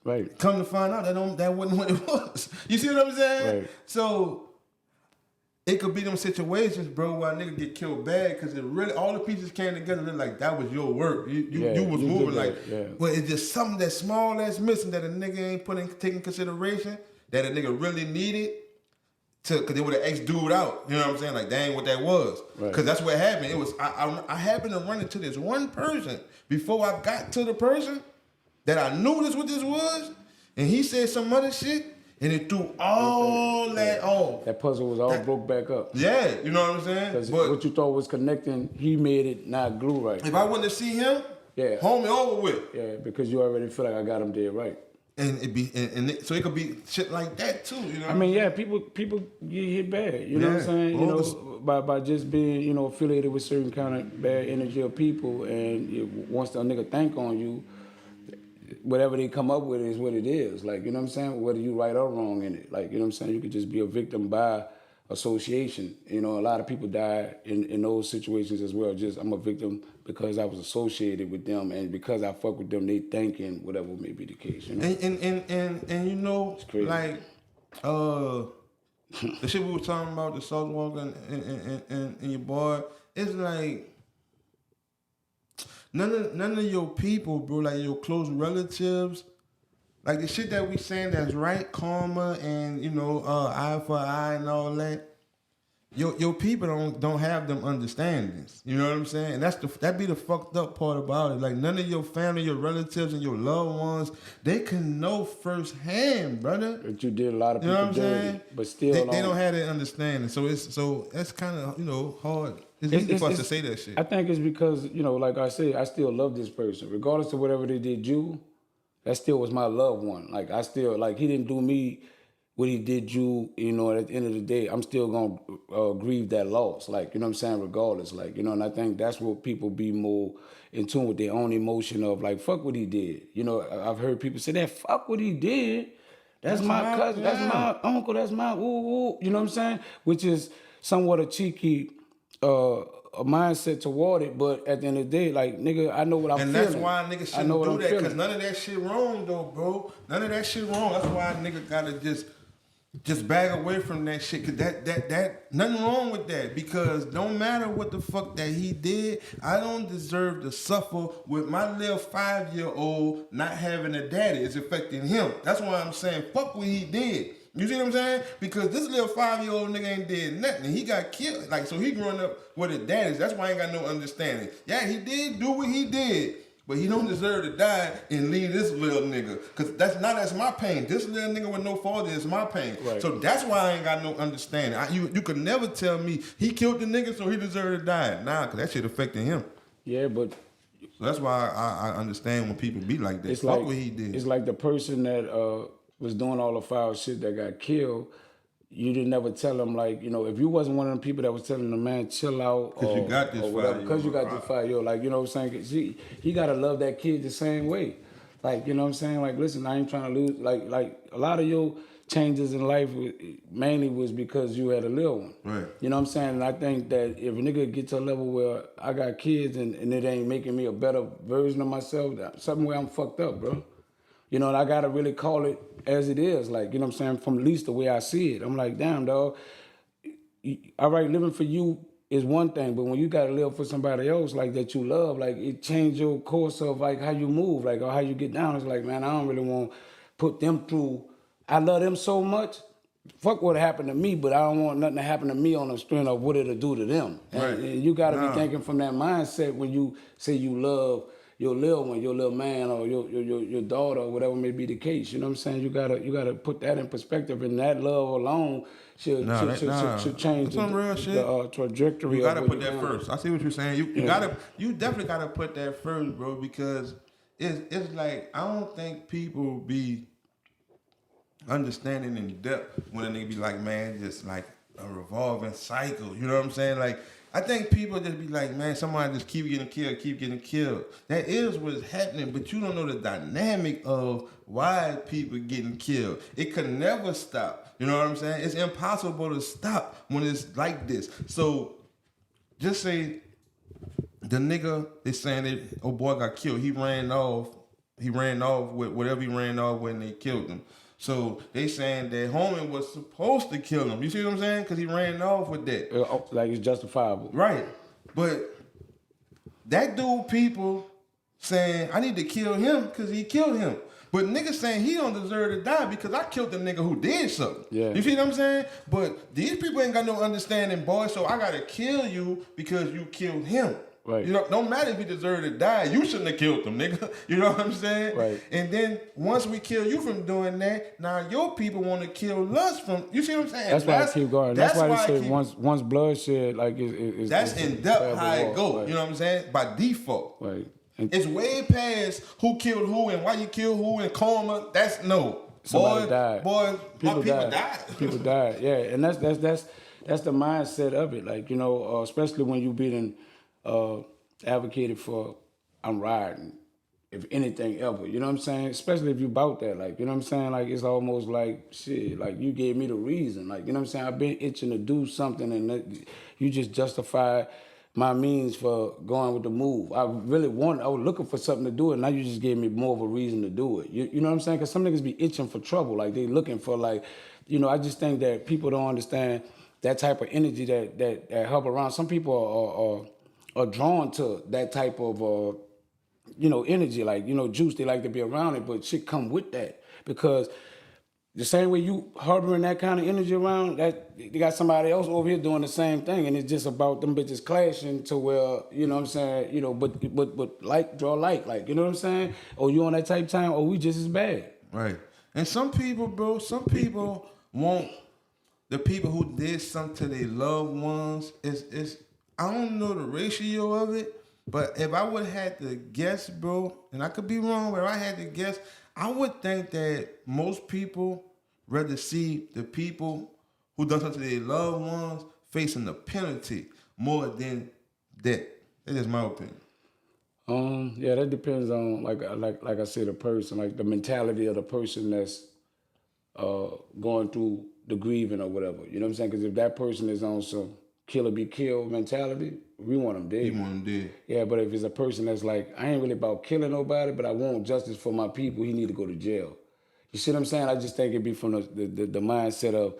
Right. Come to find out that wasn't what it was. You see what I'm saying? Right. So it could be them situations, bro, where a nigga get killed bad because it really all the pieces came together. They're like that was your work. You was moving like, but it's just something that small that's missing that a nigga ain't taking consideration. That a nigga really needed because they would have X dude out. You know what I'm saying? Like, that ain't what that was. Because that's what happened. It was I happened to run into this one person before I got to the person that I knew what this was, and he said some other shit, and it threw all that off. That puzzle was all broke back up. Yeah, you know what I'm saying? Because what you thought was connecting, he made it not glue right. If I wouldn't have seen him, homie over with. Yeah, because you already feel like I got him dead right. And so it could be shit like that too, you know. I mean, yeah, people get hit bad. You know what I'm saying? By just being affiliated with certain kind of bad energy of people, and once the nigga think on you, whatever they come up with is what it is. Like, you know what I'm saying? Whether you right or wrong in it, like, you know what I'm saying? You could just be a victim by association. A lot of people die in those situations as well. Just I'm a victim because I was associated with them, and because I fuck with them, they thinking whatever may be the case. And it's crazy. Like the shit we were talking about, the South Walka and your boy, it's like none of your people, bro, like your close relatives. Like the shit that we saying that's right, karma and eye for eye and all that. Your people don't have them understandings. You know what I'm saying? And that be the fucked up part about it. Like none of your family, your relatives, and your loved ones, they can know firsthand, brother. But you did a lot of people dirty, but still they don't have that understanding. So that's kind of hard. It's easy for us to say that shit. I think it's because like I say, I still love this person, regardless of whatever they did you. That still was my loved one. Like I still he didn't do me what he did you. At the end of the day, I'm still gonna grieve that loss. Like you know what I'm saying, regardless. Like and I think that's what people be more in tune with their own emotion of like fuck what he did. I've heard people say that fuck what he did. That's my cousin. That's my uncle. That's my ooh. You know what I'm saying? Which is somewhat a cheeky. A mindset toward it, but at the end of the day, like nigga, I know what I'm feeling. And that's why nigga shouldn't do that, because none of that shit wrong though, bro. None of that shit wrong. That's why a nigga gotta just bag away from that shit, cause that nothing wrong with that, because don't matter what the fuck that he did, I don't deserve to suffer with my little 5-year-old not having a daddy. It's affecting him. That's why I'm saying fuck what he did. You see what I'm saying? Because this little 5-year-old nigga ain't did nothing. He got killed. Like, so he growing up with his daddies. That's why I ain't got no understanding. Yeah, he did do what he did, but he don't deserve to die and leave this little nigga. Because that's my pain. This little nigga with no father is my pain. Right. So that's why I ain't got no understanding. You could never tell me he killed the nigga so he deserved to die. Nah, because that shit affecting him. Yeah, but So that's why I understand when people be like that. Fuck what he did. It's like the person that was doing all the foul shit that got killed. You didn't never tell him, like, you know, if you wasn't one of them people that was telling the man chill out, Because you got this or whatever, fire, because you got this fire, yo, like, you know what I'm saying? 'Cause he gotta love that kid the same way. Like, you know what I'm saying? Like, listen, I ain't trying to lose. Like a lot of your changes in life mainly was because you had a little one. Right. You know what I'm saying? And I think that if a nigga get to a level where I got kids and it ain't making me a better version of myself, something where I'm fucked up, bro. You know, and I gotta really call it as it is, like, you know what I'm saying, from at least the way I see it. I'm like, damn, dog, all right, living for you is one thing, but when you gotta live for somebody else, like, that you love, like, it changed your course of, like, how you move, like, or how you get down. It's like, man, I don't really want to put them through. I love them so much. Fuck what happened to me, but I don't want nothing to happen to me on the strength of what it'll do to them. Right. And you gotta be thinking from that mindset when you say you love your little one, your little man, or your daughter, or whatever may be the case. You know what I'm saying? You gotta put that in perspective, and that love alone should change some real shit. the trajectory. You gotta of what put that first. I see what you're saying. You definitely gotta put that first, bro, because it's like I don't think people be understanding in depth when a nigga be like, man, just like a revolving cycle. You know what I'm saying? Like, I think people just be like, man, somebody just keep getting killed. That is what's happening, but you don't know the dynamic of why people getting killed. It could never stop. You know what I'm saying? It's impossible to stop when it's like this. So just say the nigga is saying that, oh boy got killed. He ran off with whatever he ran off when they killed him. So they saying that homie was supposed to kill him. You see what I'm saying? Because he ran off with that. Like, it's justifiable. Right. But that dude, people saying, I need to kill him because he killed him. But niggas saying he don't deserve to die because I killed the nigga who did something. Yeah. You see what I'm saying? But these people ain't got no understanding, boy, so I got to kill you because you killed him. Right. You know, no matter if he deserved to die, you shouldn't have killed him, nigga. You know what I'm saying? Right. And then once we kill you from doing that, now your people want to kill us from. You see what I'm saying? That's why I keep going. That's why they say once bloodshed, like, is that's in depth how it go. Right. You know what I'm saying? By default. Right. It's way past who killed who and why you killed who and karma. That's no. Somebody died. Boy, people died. People died. Yeah, and that's the mindset of it. Like, you know, especially when you being advocated for, I'm riding, if anything ever. You know what I'm saying? Especially if you bout that. Like, you know what I'm saying? Like, it's almost like, shit, like, you gave me the reason. Like, you know what I'm saying? I've been itching to do something, and you just justify my means for going with the move. I was looking for something to do it, and now you just gave me more of a reason to do it. You know what I'm saying? Because some niggas be itching for trouble. Like, they looking for, like, you know, I just think that people don't understand that type of energy that help around. Some people are drawn to that type of, you know, energy. Like, you know, juice, they like to be around it, but shit come with that. Because the same way you harboring that kind of energy around, that they got somebody else over here doing the same thing, and it's just about them bitches clashing to where, you know what I'm saying, you know, but like draw like, you know what I'm saying? Or you on that type of time, or we just as bad. Right. And some people, bro, want the people who did something to their loved ones. It's I don't know the ratio of it, but if I would have had to guess, bro, and I could be wrong, but if I had to guess, I would think that most people rather see the people who done something to their loved ones facing the penalty more than that. That is my opinion. Yeah, that depends on, like I said, the person, like the mentality of the person that's going through the grieving or whatever. You know what I'm saying? Because if that person is on some kill or be killed mentality, we want them dead. You want them dead. Yeah, but if it's a person that's like, I ain't really about killing nobody, but I want justice for my people, he need to go to jail. You see what I'm saying? I just think it'd be from the mindset of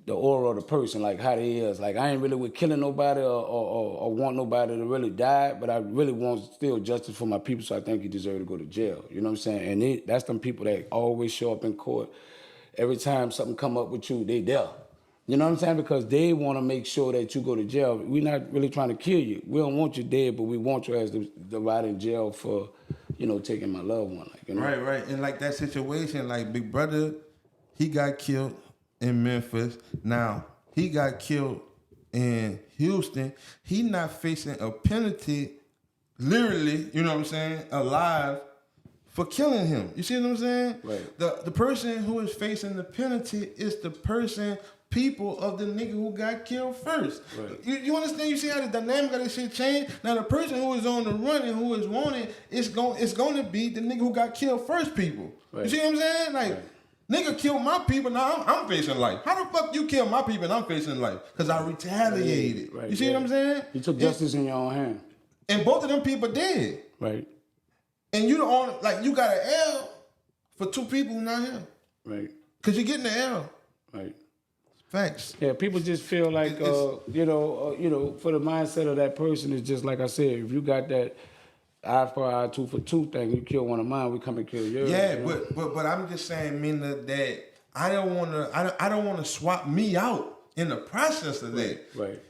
the aura of the person, like how they is. Like, I ain't really with killing nobody or want nobody to really die, but I really want still justice for my people, so I think he deserve to go to jail. You know what I'm saying? And that's them people that always show up in court. Every time something come up with you, they there. You know what I'm saying? Because they want to make sure that you go to jail. We're not really trying to kill you. We don't want you dead, but we want you as the ride in jail for, you know, taking my loved one. Like, you know? Right. And like that situation, like Big Brother, he got killed in Memphis. Now, he got killed in Houston. He not facing a penalty literally, you know what I'm saying, alive for killing him. You see what I'm saying? Right. The person who is facing the penalty is the people of the nigga who got killed first. Right. You understand? You see how the dynamic of this shit changed? Now the person who is on the run and who is wanted, it's going to be the nigga who got killed first people. Right. You see what I'm saying? Like, nigga killed my people, now I'm facing life. How the fuck you kill my people and I'm facing life? Because I retaliated. Right, You see what I'm saying? You took justice in your own hand. And both of them people dead. Right. And you the only, like, you got an L for two people who not here. Right. Because you're getting the L. Right. Facts. Yeah, people just feel like, for the mindset of that person, it's just like I said, if you got that eye for eye, tooth for tooth thing, you kill one of mine, we come and kill yours. Yeah, you know? but I'm just saying, Mina, that I don't want to swap me out in the process of that. Right.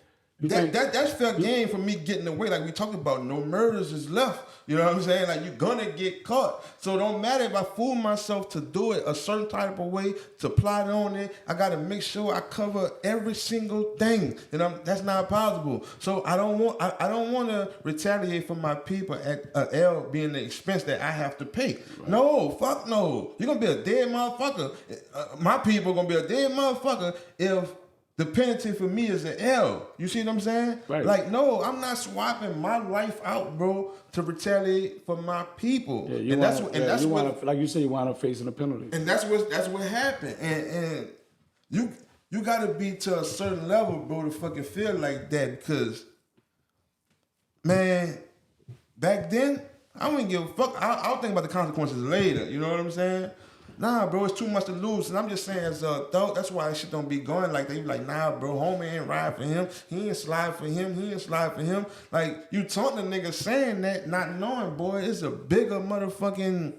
That's fair game for me getting away. Like we talked about, no murders is left. You know what I'm saying? Like, you're gonna get caught. So it don't matter if I fool myself to do it a certain type of way, to plot on it. I gotta make sure I cover every single thing. That's not possible. So I don't want to retaliate for my people at L being the expense that I have to pay. Right. No, fuck no. You're gonna be a dead motherfucker. My people gonna be a dead motherfucker if the penalty for me is an L. You see what I'm saying? Right. Like, no, I'm not swapping my life out, bro, to retaliate for my people. Yeah, like you said, you wind up facing a penalty. And that's what happened. And you gotta be to a certain level, bro, to fucking feel like that, because, man, back then, I wouldn't give a fuck. I'll think about the consequences later. You know what I'm saying? Nah, bro, it's too much to lose. And I'm just saying, as a adult, that's why shit don't be going like that. You be like, nah, bro, homie ain't ride for him. He ain't slide for him. He ain't slide for him. Like, you taunting the nigga saying that, not knowing, boy, it's a bigger motherfucking,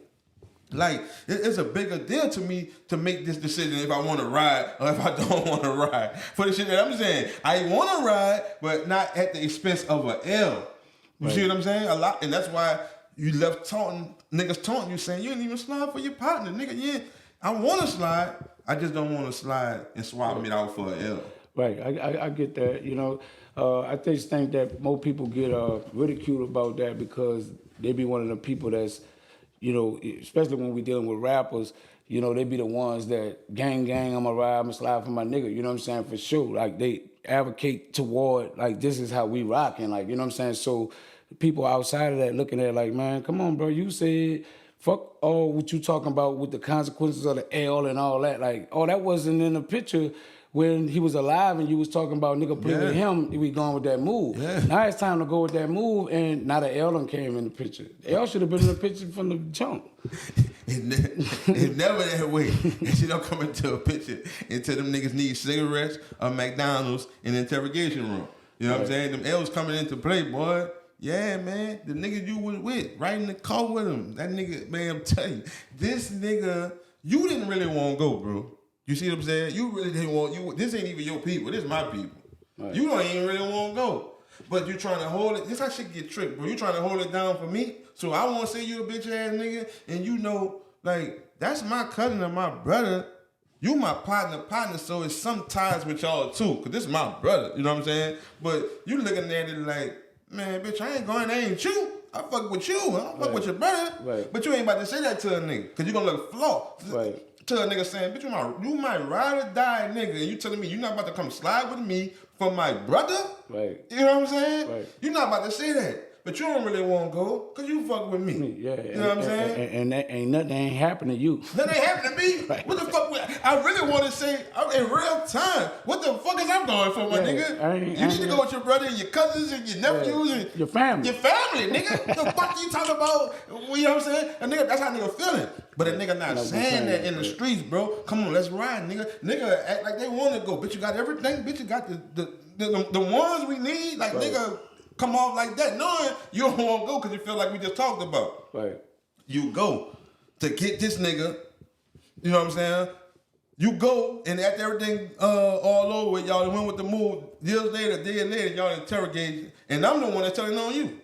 like, it's a bigger deal to me to make this decision if I want to ride or if I don't want to ride. For the shit that I'm saying, I want to ride, but not at the expense of an L. You see what I'm saying? A lot, and that's why you left niggas taunting you, saying you ain't even slide for your partner, nigga. Yeah, I want to slide, I just don't want to slide and swap it out for an L. Right, I get that. You know, I just think that more people get ridiculed about that because they be one of the people that's, you know, especially when we dealing with rappers, you know, they be the ones that gang, I'ma ride, I'ma slide for my nigga. You know what I'm saying? For sure. Like, they advocate toward, like, this is how we rockin', like, you know what I'm saying? So people outside of that looking at it like, man, come on, bro, you said fuck all what you talking about with the consequences of the L and all that. Like, oh, that wasn't in the picture when he was alive and you was talking about nigga play with him, we going with that move. Yeah. Now it's time to go with that move, and now the L done came in the picture. The L should have been in the picture from the jump. It's never that way. And she don't come into a picture until them niggas need cigarettes or McDonald's in the interrogation room. You know what I'm saying? Them L's coming into play, boy. Yeah, man, the nigga you was with, right in the car with him. That nigga, man, I'm telling you, this nigga, you didn't really want to go, bro. You see what I'm saying? You really didn't want, this ain't even your people, this is my people. Right. You don't even really want to go. But you trying to hold it, this how shit get tricked, bro. You trying to hold it down for me, so I want to say you a bitch ass nigga, and you know, like, that's my cousin and my brother. You my partner, so it's some ties with y'all too, because this is my brother, you know what I'm saying? But you looking at it like, man, bitch, I ain't going, that ain't you. I fuck with you. I don't fuck with your brother. Right. But you ain't about to say that to a nigga, because you going to look flawed. Right. To a nigga saying, bitch, you might ride or die, nigga, and you telling me you not about to come slide with me for my brother? Right. You know what I'm saying? Right. You not about to say that. But you don't really want to go because you fuck with me. Yeah. You know what I'm saying? And that ain't nothing ain't happening to you. Nothing ain't happening to me. Right. What the fuck? I really want to say, in real time, what the fuck is I'm going for, my nigga? You need to go with your brother and your cousins and your nephews and your family. Your family, nigga. What the fuck you talking about? You know what I'm saying? A nigga, that's how nigga feeling. But a nigga not saying that in the streets, bro. Come on, let's ride, nigga. Nigga act like they want to go. Bitch, you got everything. Bitch, you got the ones we need. Like, nigga, come off like that, knowing you don't want to go because you feel like we just talked about. Right. You go to get this nigga, you know what I'm saying? You go, and after everything all over with, y'all went with the move. Years later, a day later, y'all interrogate, and I'm the one that's telling on you.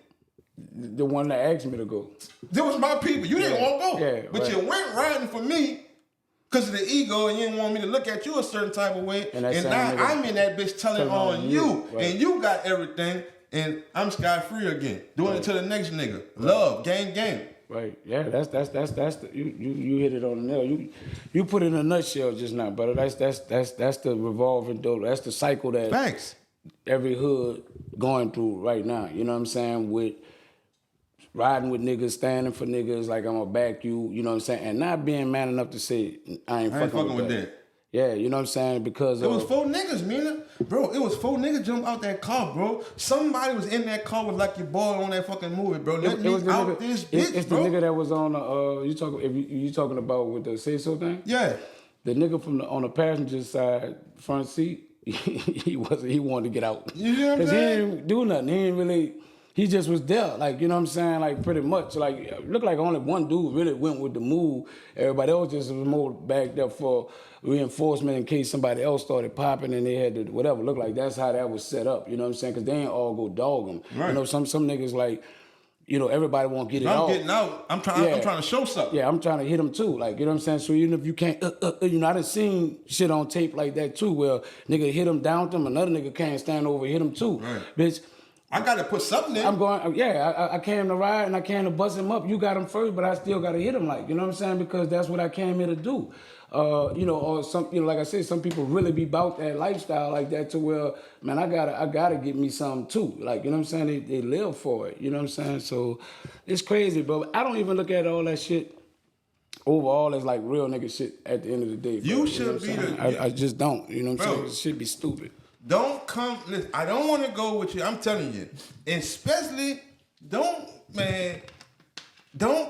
The one that asked me to go. This was my people. You didn't want to go. Yeah, but you went riding for me because of the ego, and you didn't want me to look at you a certain type of way. And now I'm in that bitch telling on you. Right. And you got everything. and I'm scot-free again. Doing it to the next nigga. Love, gang. Right. Yeah, that's the you hit it on the nail. You put it in a nutshell just now, brother. That's the revolving door. That's the cycle that Facts. every hood going through right now. You know what I'm saying? With riding with niggas, standing for niggas, like I'm gonna back you, you know what I'm saying? And not being man enough to say I ain't fucking with that. Yeah, you know what I'm saying? Because it was 4 niggas, MEANA. Bro, it was 4 niggas jump out that car, bro. Somebody was in that car with like your boy on that fucking movie, bro. Let me out this bitch, it's bro. the nigga that was on the you talking about with the say so thing? Yeah. The nigga on the passenger side front seat, he wanted to get out. You know what I'm saying? Cause he didn't do nothing. He didn't really. He just was there, like, you know what I'm saying, like, pretty much. Like, looked like only one dude really went with the move. Everybody else just was more back there for reinforcement in case somebody else started popping and they had to, whatever. Looked like that's how that was set up, you know what I'm saying? Because they ain't all go dog them. Right. You know, some niggas, like, you know, everybody won't get it out. I'm getting out. I'm trying to show something. Yeah, I'm trying to hit them too, like, you know what I'm saying? So even if you can't, you know, I done seen shit on tape like that too, where nigga hit him, down them, another nigga can't stand over, hit him too. Right. Bitch. I got to put something in. I'm going, yeah, I came to ride and I came to bust him up. You got him first, but I still got to hit him, like, you know what I'm saying? Because that's what I came here to do. You know, or some, you know, like I said, some people really be about that lifestyle like that to where, man, I gotta get me something too. Like, you know what I'm saying? They live for it, you know what I'm saying? So it's crazy, but I don't even look at all that shit overall as like real nigga shit at the end of the day. Bro. You should you know be I just don't, you know what I'm bro, saying? It should be stupid. Don't come. Listen, I don't want to go with you. I'm telling you, especially don't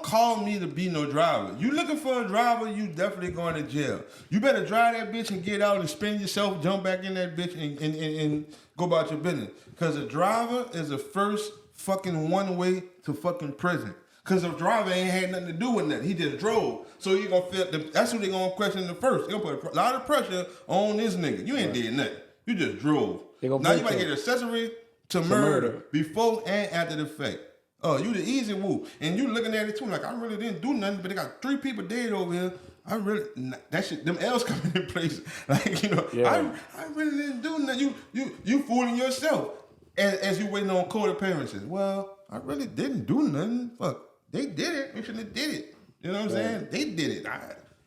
call me to be no driver. You looking for a driver? You definitely going to jail. You better drive that bitch and get out and spin yourself, jump back in that bitch and go about your business. Cause a driver is the first fucking one way to fucking prison. Cause the driver ain't had nothing to do with nothing. He just drove. So you gonna feel that's who they gonna question the first. They gonna put a lot of pressure on this nigga. You ain't did nothing. You just drove. Now you might get accessory to murder before and after the fact. Oh, you the easy woo. And you looking at it too like, I really didn't do nothing, but they got 3 people dead over here. I really, that shit, them L's coming in place. Like, you know, I really didn't do nothing. You fooling yourself as you waiting on court appearances. Well, I really didn't do nothing. Fuck, they did it. We shouldn't have did it. You know what I'm saying? They did it.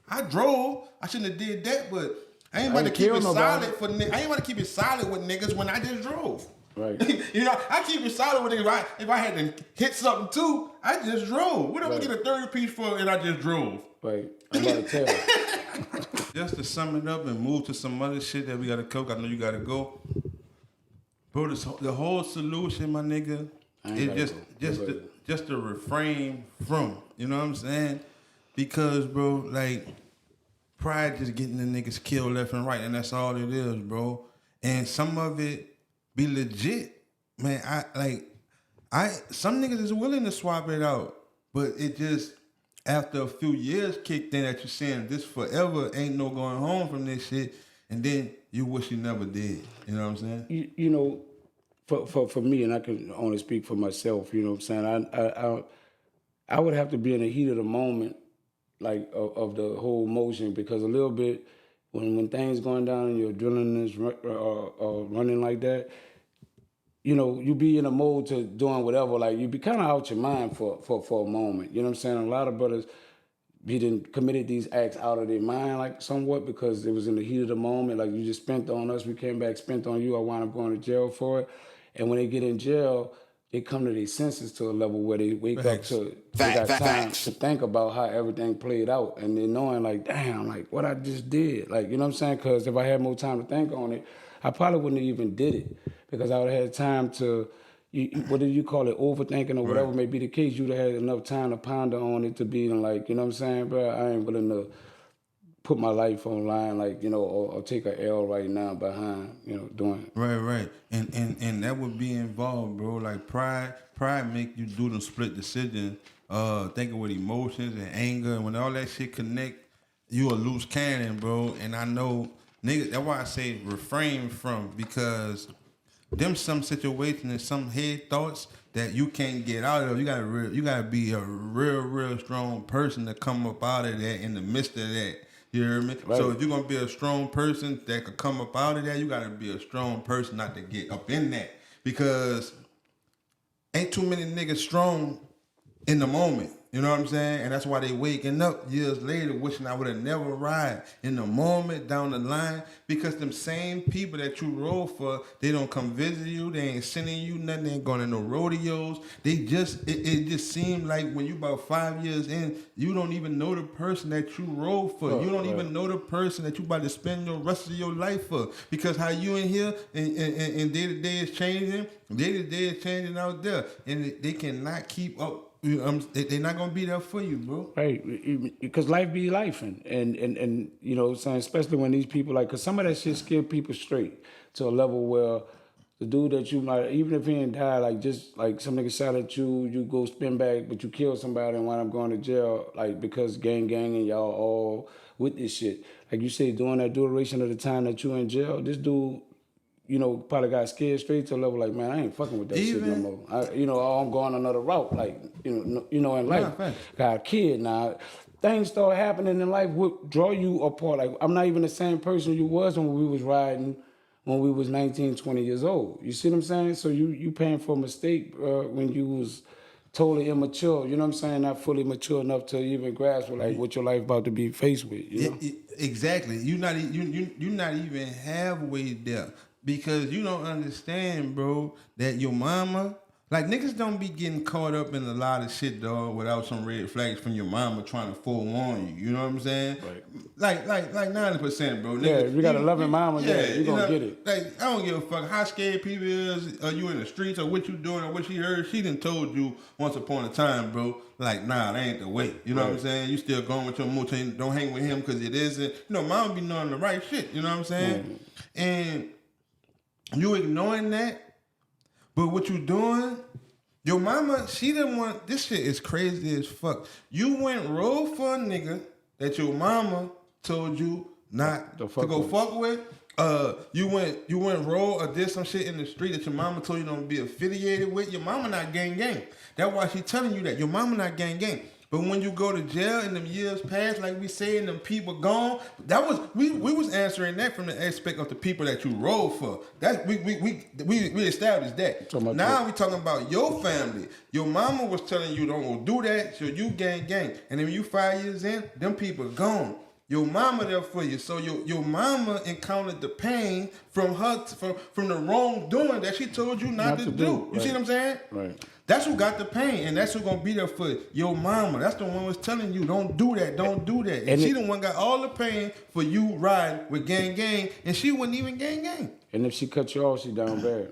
I drove. I shouldn't have did that, but I ain't about to keep it solid for niggas. I ain't about to keep it solid with niggas when I just drove. Right. You know, I keep it solid with niggas. If I had to hit something too, I just drove. What am I get a 30 piece for and I just drove? Right. I'm about to tell. Just to sum it up and move to some other shit that we gotta cook. I know you gotta go. Bro, the whole solution, my nigga, is just to refrain from. You know what I'm saying? Because, bro, like, pride just getting the niggas killed left and right, and that's all it is, bro. And some of it be legit. Man, some niggas is willing to swap it out, but it just, after a few years kicked in that you're saying this forever, ain't no going home from this shit, and then you wish you never did. You know what I'm saying? You know, for me, and I can only speak for myself, you know what I'm saying? I would have to be in the heat of the moment, like, of the whole motion, because a little bit, when things going down and your adrenaline is running like that, you know, you be in a mode to doing whatever, like, you be kind of out your mind for a moment, you know what I'm saying? A lot of brothers, he done committed these acts out of their mind, like, somewhat, because it was in the heat of the moment, like, you just spent on us, we came back, spent on you, I wound up going to jail for it, and when they get in jail, they come to their senses to a level where they wake up to, they got time to think about how everything played out, and they're knowing, like, damn, like, what I just did, like, you know what I'm saying? Because if I had more time to think on it, I probably wouldn't have even did it, because I would have had time to, what do you call it, overthinking or whatever may be the case, you'd have had enough time to ponder on it to be like, you know what I'm saying, bro, I ain't willing to put my life online, like, you know, or take a L right now behind, you know, doing it. Right. And that would be involved, bro. Like, pride make you do them split decisions, thinking with emotions and anger, and when all that shit connect, you a loose cannon, bro. And I know, nigga, that's why I say refrain from, because them some situations and some head thoughts that you can't get out of. You gotta be a real strong person to come up out of that in the midst of that. You hear me? Right. So if you're gonna be a strong person that could come up out of that, you gotta be a strong person not to get up in that. Because ain't too many niggas strong in the moment. You know what I'm saying? And that's why they waking up years later wishing I would have never ride in the moment down the line, because them same people that you roll for, they don't come visit you, they ain't sending you nothing, they ain't going to no rodeos. They just, it just seemed like when you about 5 years in, you don't even know the person that you roll for. You don't even know the person that you about to spend the rest of your life for. Because how you in here and day to day is changing, day to day is changing out there. And they cannot keep up. They're not gonna be there for you, bro. Right, because life be life, and you know, what I'm saying, especially when these people like, cause some of that shit scare people straight to a level where the dude that you might, even if he ain't die, like just like some nigga shot at you, you go spin back, but you kill somebody and wind up going to jail, like because gang and y'all all with this shit. Like you say, during that duration of the time that you in jail, this dude, you know, probably got scared straight to a level like, man, I ain't fucking with that shit no more. You know, I'm going another route. Like, you know, in life, got a kid now. Things start happening in life would draw you apart. Like, I'm not even the same person you was when we was riding when we was 19, 20 years old. You see what I'm saying? So you paying for a mistake when you was totally immature. You know what I'm saying? Not fully mature enough to even grasp like what your life about to be faced with. You know? Exactly. You're not even halfway there. Because you don't understand, bro, that your mama, like niggas don't be getting caught up in a lot of shit, dog, without some red flags from your mama trying to forewarn you. You know what I'm saying? Right. Like 90%, bro. Nigga, yeah, if you got a loving mama, you gonna get it. Like, I don't give a fuck how scared people is. Are you in the streets or what you doing or what she heard? She done told you once upon a time, bro. Like, nah, that ain't the way. You know what I'm saying? You still going with your motor. Don't hang with him because it isn't. You know, mama be knowing the right shit. You know what I'm saying? And you ignoring that, but what you doing, your mama, she didn't want, this shit is crazy as fuck. You went roll for a nigga that your mama told you not to go fuck with. You went roll or did some shit in the street that your mama told you don't be affiliated with. Your mama not gang. That's why she telling you that. Your mama not gang. But when you go to jail in them years past, like we say, and them people gone, that was we was answering that from the aspect of the people that you roll for. That we established that. Now we talking about your family. Your mama was telling you don't do that, so you gang. And then when you 5 years in, them people gone. Your mama there for you. So your mama encountered the pain from her from the wrongdoing that she told you not to do. You see what I'm saying? Right. That's who got the pain, and that's who gonna be there for your mama. That's the one was telling you, don't do that. And she the one got all the pain for you riding with gang, and she wasn't even gang. And if she cut you off, she down bad.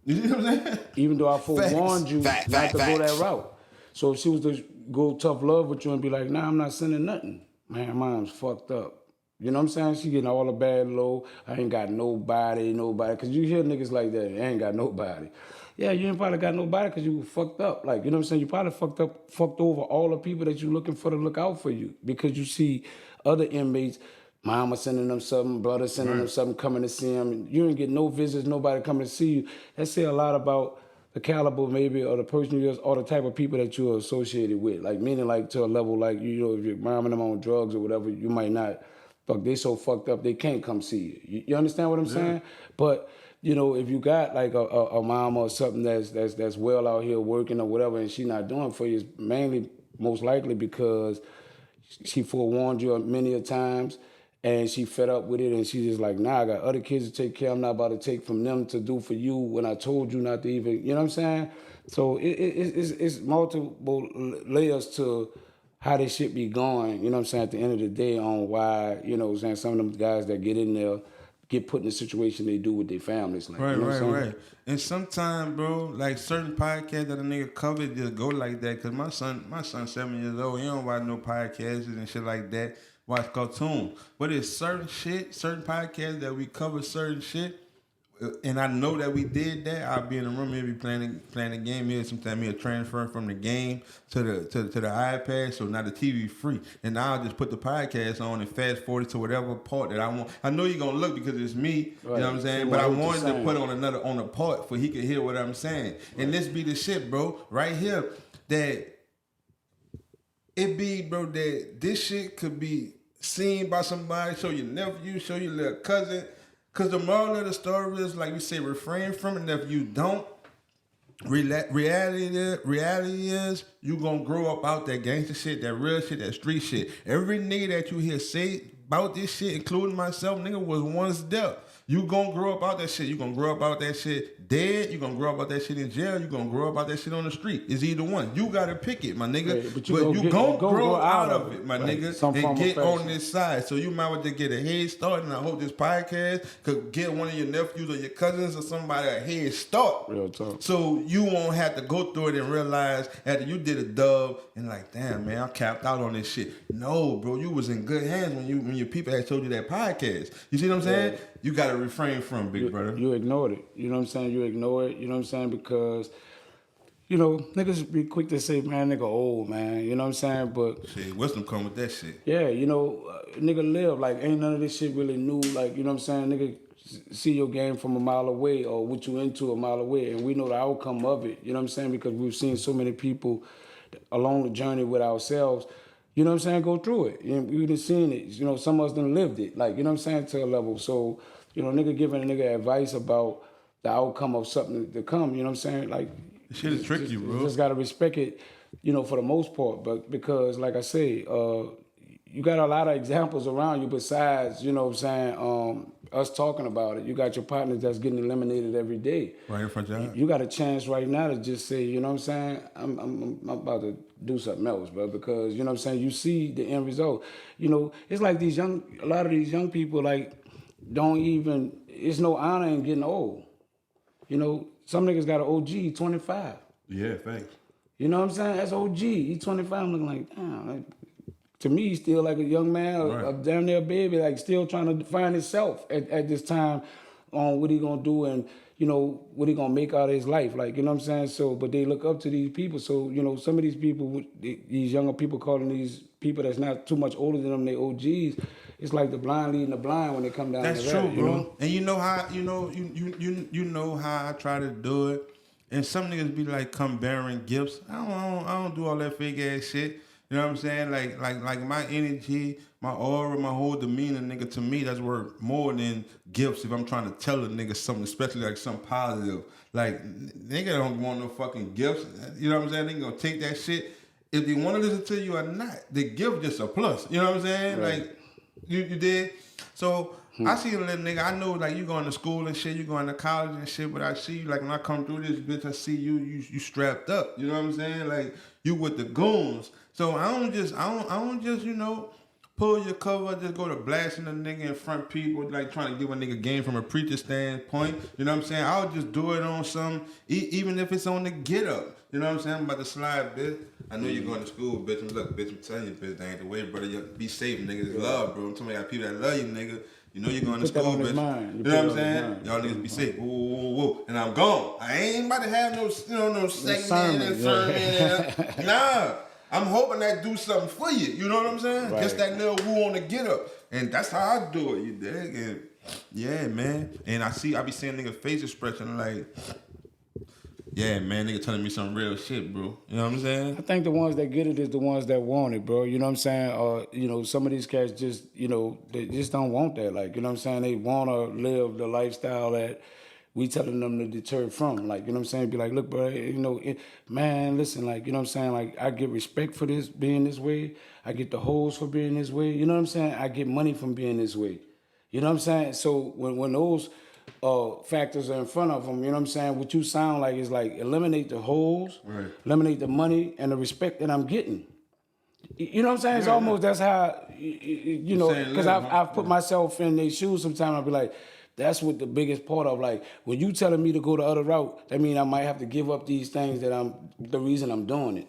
You see what I'm saying? Even though I forewarned you not to go that route. So if she was to go tough love with you and be like, nah, I'm not sending nothing. Man, mom's fucked up. You know what I'm saying? She getting all the bad low. I ain't got nobody. Because you hear niggas like that, I ain't got nobody. Yeah, you ain't probably got nobody because you fucked up. Like, you know what I'm saying? You probably fucked over all the people that you looking for to look out for you. Because you see other inmates, mama sending them something, brother sending them something, coming to see them. You ain't get no visits, nobody coming to see you. That say a lot about the caliber maybe or the person you is or the type of people that you're associated with. Like, meaning like to a level like, you know, if your mom and them on drugs or whatever, you might not, they so fucked up they can't come see you. You understand what I'm saying? But, you know, if you got like a mom or something that's well out here working or whatever and she not doing for you, it's mainly most likely because she forewarned you many a times and she fed up with it and she just like, nah, I got other kids to take care of. I'm not about to take from them to do for you when I told you not to even, you know what I'm saying? So it's multiple layers to how this shit be going, you know what I'm saying, at the end of the day on why, you know what I'm saying, some of them guys that get in there get put in the situation they do with their families. Like, right, you know right. And sometimes, bro, like certain podcasts that a nigga covered just go like that. Cause my son 7 years old, he don't watch no podcasts and shit like that. Watch cartoons. But it's certain podcasts that we cover certain shit. And I know that we did that. I'll be in the room, maybe playing the game here. Sometimes he'll transfer from the game to the iPad, so now the TV free. And now I'll just put the podcast on and fast forward to whatever part that I want. I know you're gonna look because it's me, right. You know what I'm saying? But I wanted to put on a part for he could hear what I'm saying. Right. And this be the shit, bro, right here, that it be, bro, that this shit could be seen by somebody, show your nephew, show your little cousin. Because the moral of the story is, like we say, refrain from it. And if you don't, Reality is you gonna grow up out that gangster shit, that real shit, that street shit. Every nigga that you hear say about this shit, including myself, nigga, was once dealt. You gonna grow up out that shit. You gonna grow up out that shit dead. You gonna grow up out that shit in jail. You gonna grow up out that shit on the street. It's either one. You gotta pick it, my nigga. Right, but you gonna grow out of it, my right. nigga, Some and get on this side. So you might want to get a head start, and I hope this podcast could get one of your nephews or your cousins or somebody a head start. Real talk. So you won't have to go through it and realize after you did a dub and like, damn man, I capped out on this shit. No, bro, you was in good hands when your people had told you that podcast. You see what I'm saying? You gotta refrain from, big brother. You ignored it. You know what I'm saying? You ignore it. You know what I'm saying? Because, you know, niggas be quick to say, man, nigga old, man. You know what I'm saying? But shit, wisdom come with that shit. yeah, you know, nigga live. Like, ain't none of this shit really new. Like, you know what I'm saying? Nigga see your game from a mile away or what you into a mile away. And we know the outcome of it. You know what I'm saying? Because we've seen so many people along the journey with ourselves, you know what I'm saying, go through it. You know, we done seen it. You know, some of us done lived it. Like, you know what I'm saying, to a level. So, you know, nigga giving a nigga advice about the outcome of something to come, you know what I'm saying? Like, shit is tricky, bro. You just gotta respect it, you know, for the most part. But because, like I say, you got a lot of examples around you besides, you know what I'm saying, us talking about it. You got your partners that's getting eliminated every day. Right in front of you. You got a chance right now to just say, you know what I'm saying, I'm about to do something else, bro, because, you know what I'm saying, you see the end result. You know, it's like a lot of these young people, like, don't even, it's no honor in getting old. You know, some niggas got an OG, 25. Yeah, thanks. You know what I'm saying? That's OG. He's 25. I'm looking like, damn. Like, to me, he's still like a young man, right. a damn near baby, like still trying to find himself at this time on what he gonna do and, you know, what he gonna make out of his life. Like, you know what I'm saying? So, but they look up to these people. So, you know, some of these people, these younger people calling these people that's not too much older than them, they OGs. It's like the blind leading the blind when they come down. That's the true, road, bro. You know? And you know how you know how I try to do it. And some niggas be like, come bearing gifts. I don't do all that fake ass shit. You know what I'm saying? Like my energy, my aura, my whole demeanor, nigga. To me, that's worth more than gifts. If I'm trying to tell a nigga something, especially like something positive. Like nigga don't want no fucking gifts. You know what I'm saying? They gonna take that shit. If they want to listen to you or not, the gift just a plus. You know what I'm saying? Right. Like. You did? So I see a little nigga, I know like you going to school and shit, you going to college and shit, but I see you like when I come through this bitch, I see you strapped up. You know what I'm saying? Like you with the goons. So I don't just, you know, pull your cover, just go to blasting a nigga in front of people, like trying to give a nigga game from a preacher standpoint. You know what I'm saying? I'll just do it on some, even if it's on the get up. You know what I'm saying? I'm about to slide, bitch. I know you're going to school, bitch. And look, bitch, I'm telling you, bitch, that ain't the way, brother. You be safe, nigga. It's love, bro. I'm telling you, got people that love you, nigga. You know you're going to school, bitch. You know what I'm saying? Y'all niggas be safe. Woo, woo, woo. And I'm gone. I ain't about to have no, no segment and sermon. Nah. I'm hoping that do something for you. You know what I'm saying? Right. Just that little woo on the get up. And that's how I do it, you dig? And yeah, man. And I be seeing niggas face expression like, yeah, man, nigga telling me some real shit, bro. You know what I'm saying? I think the ones that get it is the ones that want it, bro. You know what I'm saying? Or, you know, some of these cats just, you know, they just don't want that. Like, you know what I'm saying? They want to live the lifestyle that we telling them to deter from. Like, you know what I'm saying? Be like, look, bro, you know, man, listen, like, you know what I'm saying? Like, I get respect for this, being this way. I get the hoes for being this way. You know what I'm saying? I get money from being this way. You know what I'm saying? So when those factors are in front of them, you know what I'm saying? What you sound like is like eliminate the holes, right. Eliminate the money and the respect that I'm getting. You know what I'm saying? It's almost that's how, you know, because I've put myself in their shoes sometimes. I'll be like, that's what the biggest part of, like, when you telling me to go the other route, that means I might have to give up these things that the reason I'm doing it.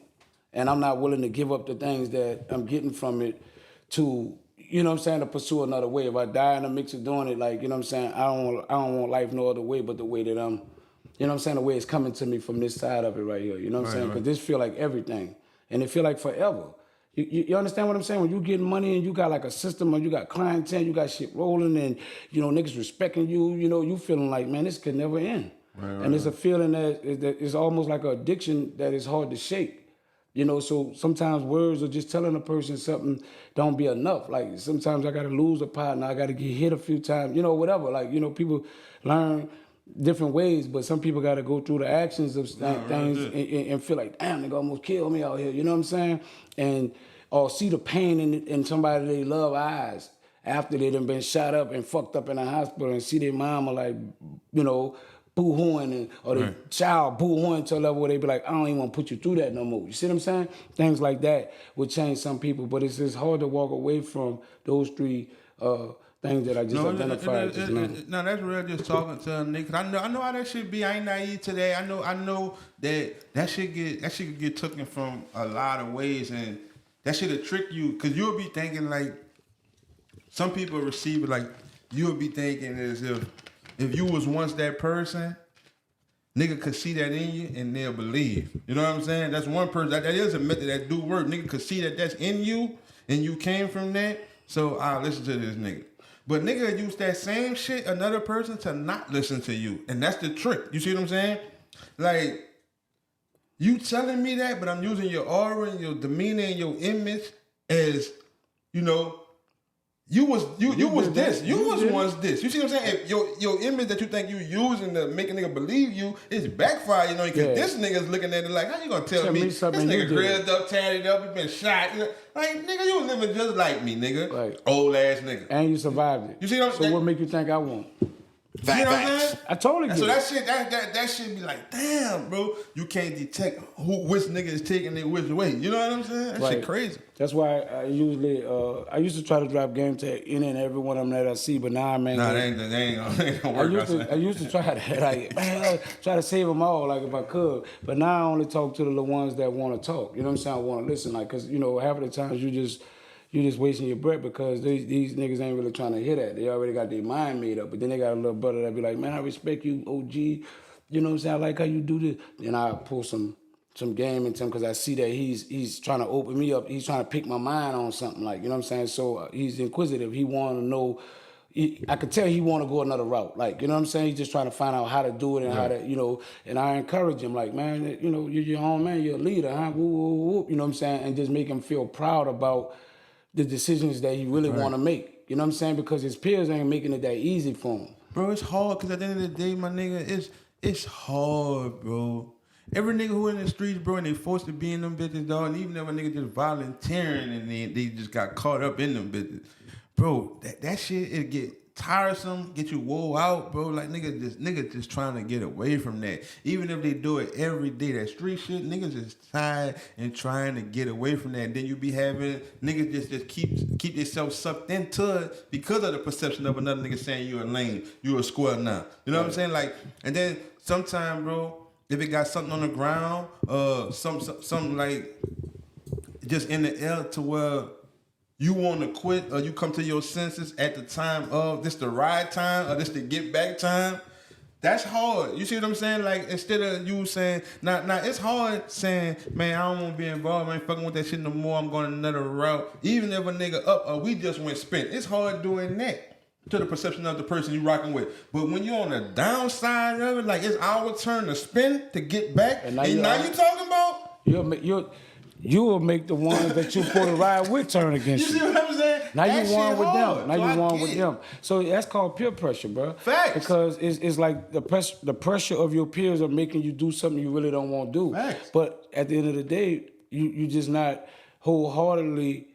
And I'm not willing to give up the things that I'm getting from it to, you know what I'm saying, to pursue another way. If I die in the mix of doing it, like, you know what I'm saying, I don't want life no other way but the way that I'm, you know what I'm saying, the way it's coming to me from this side of it right here. You know what I'm saying? Because this feel like everything. And it feel like forever. You understand what I'm saying? When you getting money and you got like a system or you got clientele, you got shit rolling and, you know, niggas respecting you, you know, you feeling like, man, this could never end. Right. And it's a feeling that it's almost like an addiction that is hard to shake. You know, so sometimes words or just telling a person something don't be enough. Like sometimes I got to lose a partner, I got to get hit a few times, you know, whatever. Like, you know, people learn different ways, but some people got to go through the actions of things and feel like, damn, nigga almost killed me out here. You know what I'm saying? Or see the pain in somebody they love eyes after they done been shot up and fucked up in a hospital, and see their mama like, boo-hooing or the child boo-hooing to a level where they be like, I don't even want to put you through that no more. You see what I'm saying? Things like that would change some people, but it's just hard to walk away from those three things that I just identified. No, that's real. Just talking to a nigga. I know how that shit be. I ain't naive today. I know that shit get taken from a lot of ways, and that shit'll trick you, because you'll be thinking like, some people receive it like, you'll be thinking as if you was once that person, nigga could see that in you and they'll believe. You know what I'm saying? That's one person. That is a method that do work. Nigga could see that that's in you and you came from that, so I'll listen to this nigga. But nigga use that same shit, another person, to not listen to you. And that's the trick. You see what I'm saying? Like, you telling me that, but I'm using your aura and your demeanor and your image as, you was this. You was once this. You see what I'm saying? If your image that you think you using to make a nigga believe you is backfire, because this nigga's looking at it like, how you gonna tell me this nigga grilled up, tatted up, he been shot? Like, nigga, you was living just like me, nigga. Right. Old ass nigga. And you survived it. You see what I'm saying? So what make you think I won't? You know what I'm saying? I totally get so it. that shit be like, damn, bro, you can't detect which nigga is taking it which way. You know what I'm saying? That shit crazy. That's why I used to try to drop game to any and every one of them that I see, but now, man. Nah, they ain't gonna work. I used to try that, like, man, try to save them all, like, if I could. But now I only talk to the little ones that want to talk. You know what I'm saying? I want to listen, like, because, half of the times you just wasting your breath, because these niggas ain't really trying to hear that. They already got their mind made up. But then they got a little brother that be like, man, I respect you, OG. You know what I'm saying? I like how you do this. Then I pull some game into him, because I see that he's trying to open me up. He's trying to pick my mind on something, like, you know what I'm saying? So he's inquisitive. He want to know. I could tell he want to go another route. Like, you know what I'm saying? He's just trying to find out how to do it and how to, and I encourage him, like, man, you're your own man. You're a leader, huh? Woo, woo, woo. You know what I'm saying? And just make him feel proud about the decisions that he really want to make. You know what I'm saying? Because his peers ain't making it that easy for him. Bro, it's hard, because at the end of the day, my nigga, it's hard, bro. Every nigga who in the streets, bro, and they forced to be in them bitches, dog, and even if a nigga just volunteering and they just got caught up in them bitches, bro, that shit, it get tiresome, get you wore out, bro. Like, nigga just trying to get away from that. Even if they do it every day, that street shit, niggas just tired and trying to get away from that. And then you be having niggas just keep themselves sucked into it because of the perception of another nigga saying you a lame, you a square now. You know what I'm saying? Like, and then sometime, bro, if it got something on the ground, something like just in the air to where you want to quit, or you come to your senses at the time of this the ride time, or this the get back time, that's hard. You see what I'm saying? Like, instead of you saying, now it's hard saying, man, I don't want to be involved, I ain't fucking with that shit no more, I'm going another route. Even if a nigga up, or we just went spent, it's hard doing that to the perception of the person you rocking with. But when you're on the downside of it, like, it's our turn to spin, to get back, and now you talking about? You will make the ones that you put a ride with turn against you. You see what I'm saying? Now that you won with hard. them. Now you won with them. So that's called peer pressure, bro. Facts. Because it's like the pressure of your peers are making you do something you really don't want to do. Facts. But at the end of the day, you just not wholeheartedly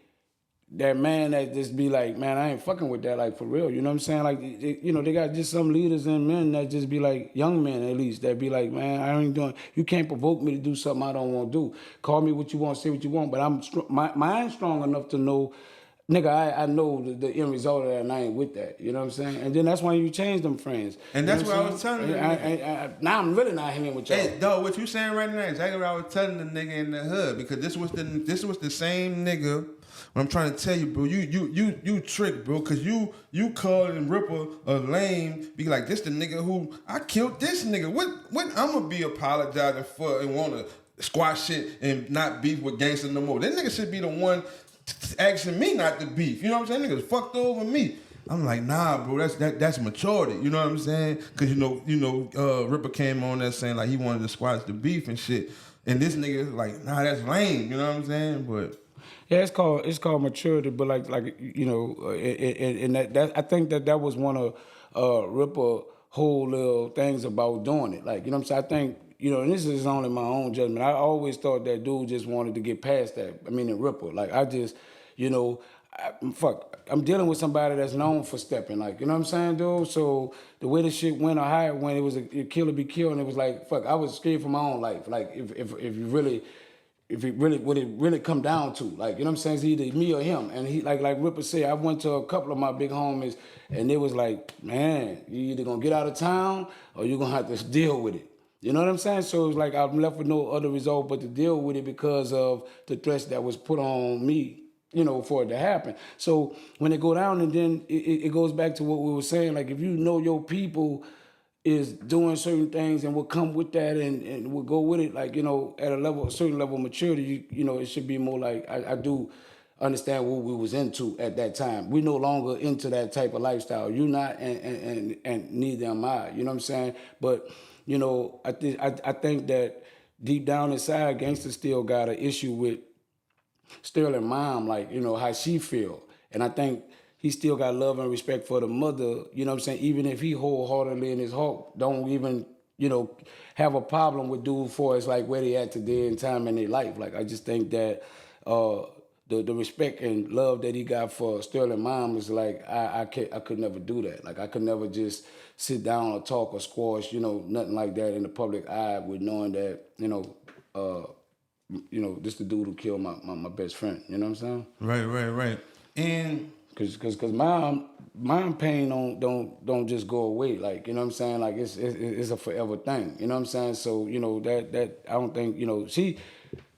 that man that just be like, man, I ain't fucking with that, like, for real. You know what I'm saying? Like, they got just some leaders and men that just be like, young men at least, that be like, man, I ain't doing, you can't provoke me to do something I don't want to do. Call me what you want, say what you want, but I'm my mind's strong enough to know, nigga, I know the end result of that, and I ain't with that. You know what I'm saying? And then that's when you change them friends. And that's what I was telling you. Now I'm really not hanging with y'all. Hey, dog, what you saying right now is exactly what I was telling the nigga in the hood, because this was the same nigga. What I'm trying to tell you, bro, you trick, bro, because you calling Ripper a lame, be like, this the nigga who, I killed this nigga. What I'm going to be apologizing for and want to squash shit and not beef with Gangsta no more? That nigga should be the one asking me not to beef. You know what I'm saying? Niggas fucked over me. I'm like, nah, bro, that's maturity. You know what I'm saying? Because, Ripper came on there saying, like, he wanted to squash the beef and shit. And this nigga like, nah, that's lame. You know what I'm saying? But... yeah, it's called maturity, but and that I think that was one of Ripper whole little things about doing it. Like, you know what I'm saying? I think, you know, and this is only my own judgment. I always thought that dude just wanted to get past that. I mean, the Ripper. Like, I just, you know, I'm dealing with somebody that's known for stepping. Like, you know what I'm saying, dude? So the way the shit went or how it went, it was a kill or be killed, and it was like, fuck, I was scared for my own life. Like, if you really, if it really, what it really come down to, like, you know what I'm saying, it's either me or him. And he, like Ripper said, I went to a couple of my big homies, and they was like, man, you either gonna get out of town or you're gonna have to deal with it. You know what I'm saying? So it was like I'm left with no other result but to deal with it because of the threats that was put on me, you know, for it to happen. So when it go down, and then it goes back to what we were saying, like if you know your people is doing certain things and will come with that and will go with it, like, you know, at a certain level of maturity, you know, it should be more like, I do understand what we was into at that time. We no longer into that type of lifestyle. You not, and neither am I, you know what I'm saying? But, you know, I think that deep down inside, Gangsta still got an issue with Sterling mom, like, you know, how she feel. And I think he still got love and respect for the mother, you know what I'm saying? Even if he wholeheartedly in his heart don't even, you know, have a problem with dude for it's like where they at today in time in their life. Like, I just think that the respect and love that he got for Sterling mom is like, I could never do that. Like, I could never just sit down or talk or squash, you know, nothing like that in the public eye with knowing that, you know, this the dude who killed my best friend. You know what I'm saying? Right. And because mom pain don't just go away. Like, you know what I'm saying? Like, it's a forever thing. You know what I'm saying? So, you know, that I don't think, you know,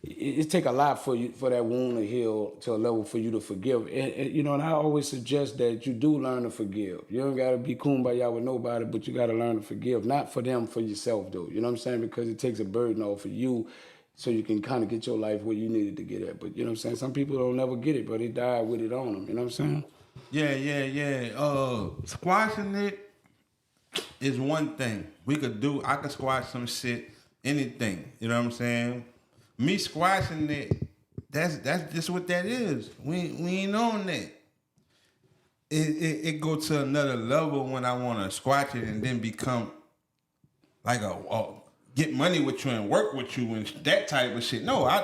it take a lot for that wound to heal to a level for you to forgive. And you know, and I always suggest that you do learn to forgive. You don't gotta be kumbaya with nobody, but you gotta learn to forgive. Not for them, for yourself though. You know what I'm saying? Because it takes a burden off of you, so you can kind of get your life where you needed to get at. But you know what I'm saying? Some people don't never get it, but they die with it on them. You know what I'm saying? Yeah. Squashing it is one thing. I could squash some shit, anything. You know what I'm saying? Me squashing it, that's just what that is. We ain't on that. It go to another level when I want to squash it and then become like get money with you and work with you and that type of shit. No, I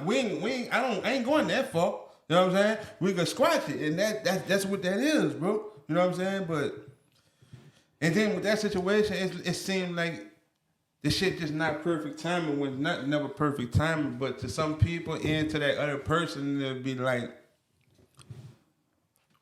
ain't going that far. You know what I'm saying? We can squash it, and that's what that is, bro. You know what I'm saying? And then with that situation, it seemed like this shit just not perfect timing. Was never perfect timing, but to some people and to that other person, it'll be like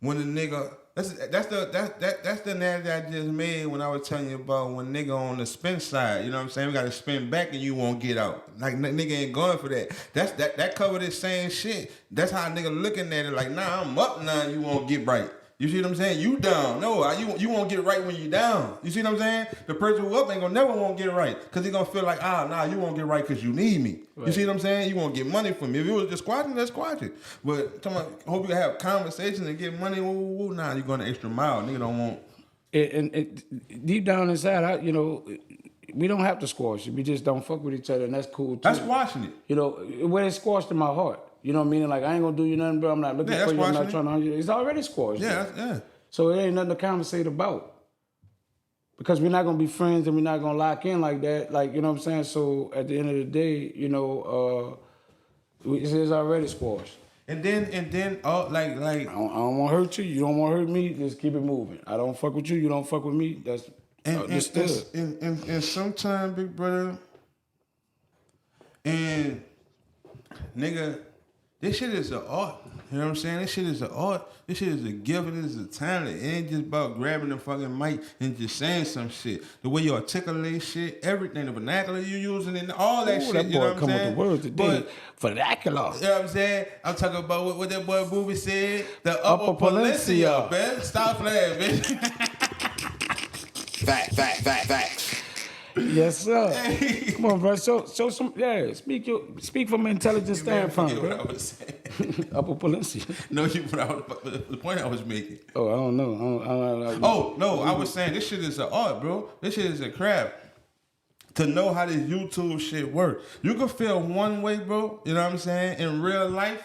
when a nigga. That's the narrative I just made when I was telling you about when nigga on the spin side. You know what I'm saying? We got to spin back and you won't get out. Like nigga ain't going for that. That covered the same shit. That's how a nigga looking at it. Like, nah, I'm up now. You won't get right. You see what I'm saying? You down. No, you won't get right when you down. You see what I'm saying? The person who up ain't gonna never won't get right. Cause he gonna feel like, nah, you won't get right cause you need me. Right. You see what I'm saying? You won't get money from me. If it was just squatting, let's squat it. But hope you can have conversations and get money. Nah, you going the extra mile. Nigga don't want. And deep down inside, we don't have to squash it. We just don't fuck with each other, and that's cool too. That's squashing it. You know, where it's squashed in my heart. You know what I mean? Like, I ain't gonna do you nothing, bro. I'm not looking for you. I'm not trying to hunt you. It's already squashed. Yeah. So it ain't nothing to conversate about. Because we're not gonna be friends and we're not gonna lock in like that. Like, you know what I'm saying? So at the end of the day, it's already squashed. And then, like I don't want to hurt you. You don't want to hurt me. Just keep it moving. I don't fuck with you. You don't fuck with me. That's and sometimes, big brother, and nigga, this shit is an art. You know what I'm saying? This shit is an art. This shit is a gift. It is a talent. It ain't just about grabbing the fucking mic and just saying some shit. The way you articulate shit, everything, the vernacular you using, and all that shit. That you know what I'm come saying? with the words today. Vernacular. You know what I'm saying? I'm talking about what that boy Booby said. The upper Palencia, man. Stop playing, bitch. Facts. Yes, sir. Hey. Come on, bro. Show some. Yeah, speak from an intelligent standpoint, bro. What I was saying. Upper Palencia. No, the point I was making. Oh, I don't know. No, I was saying this shit is an art, bro. This shit is a craft. To know how this YouTube shit work, you can feel one way, bro. You know what I'm saying? In real life,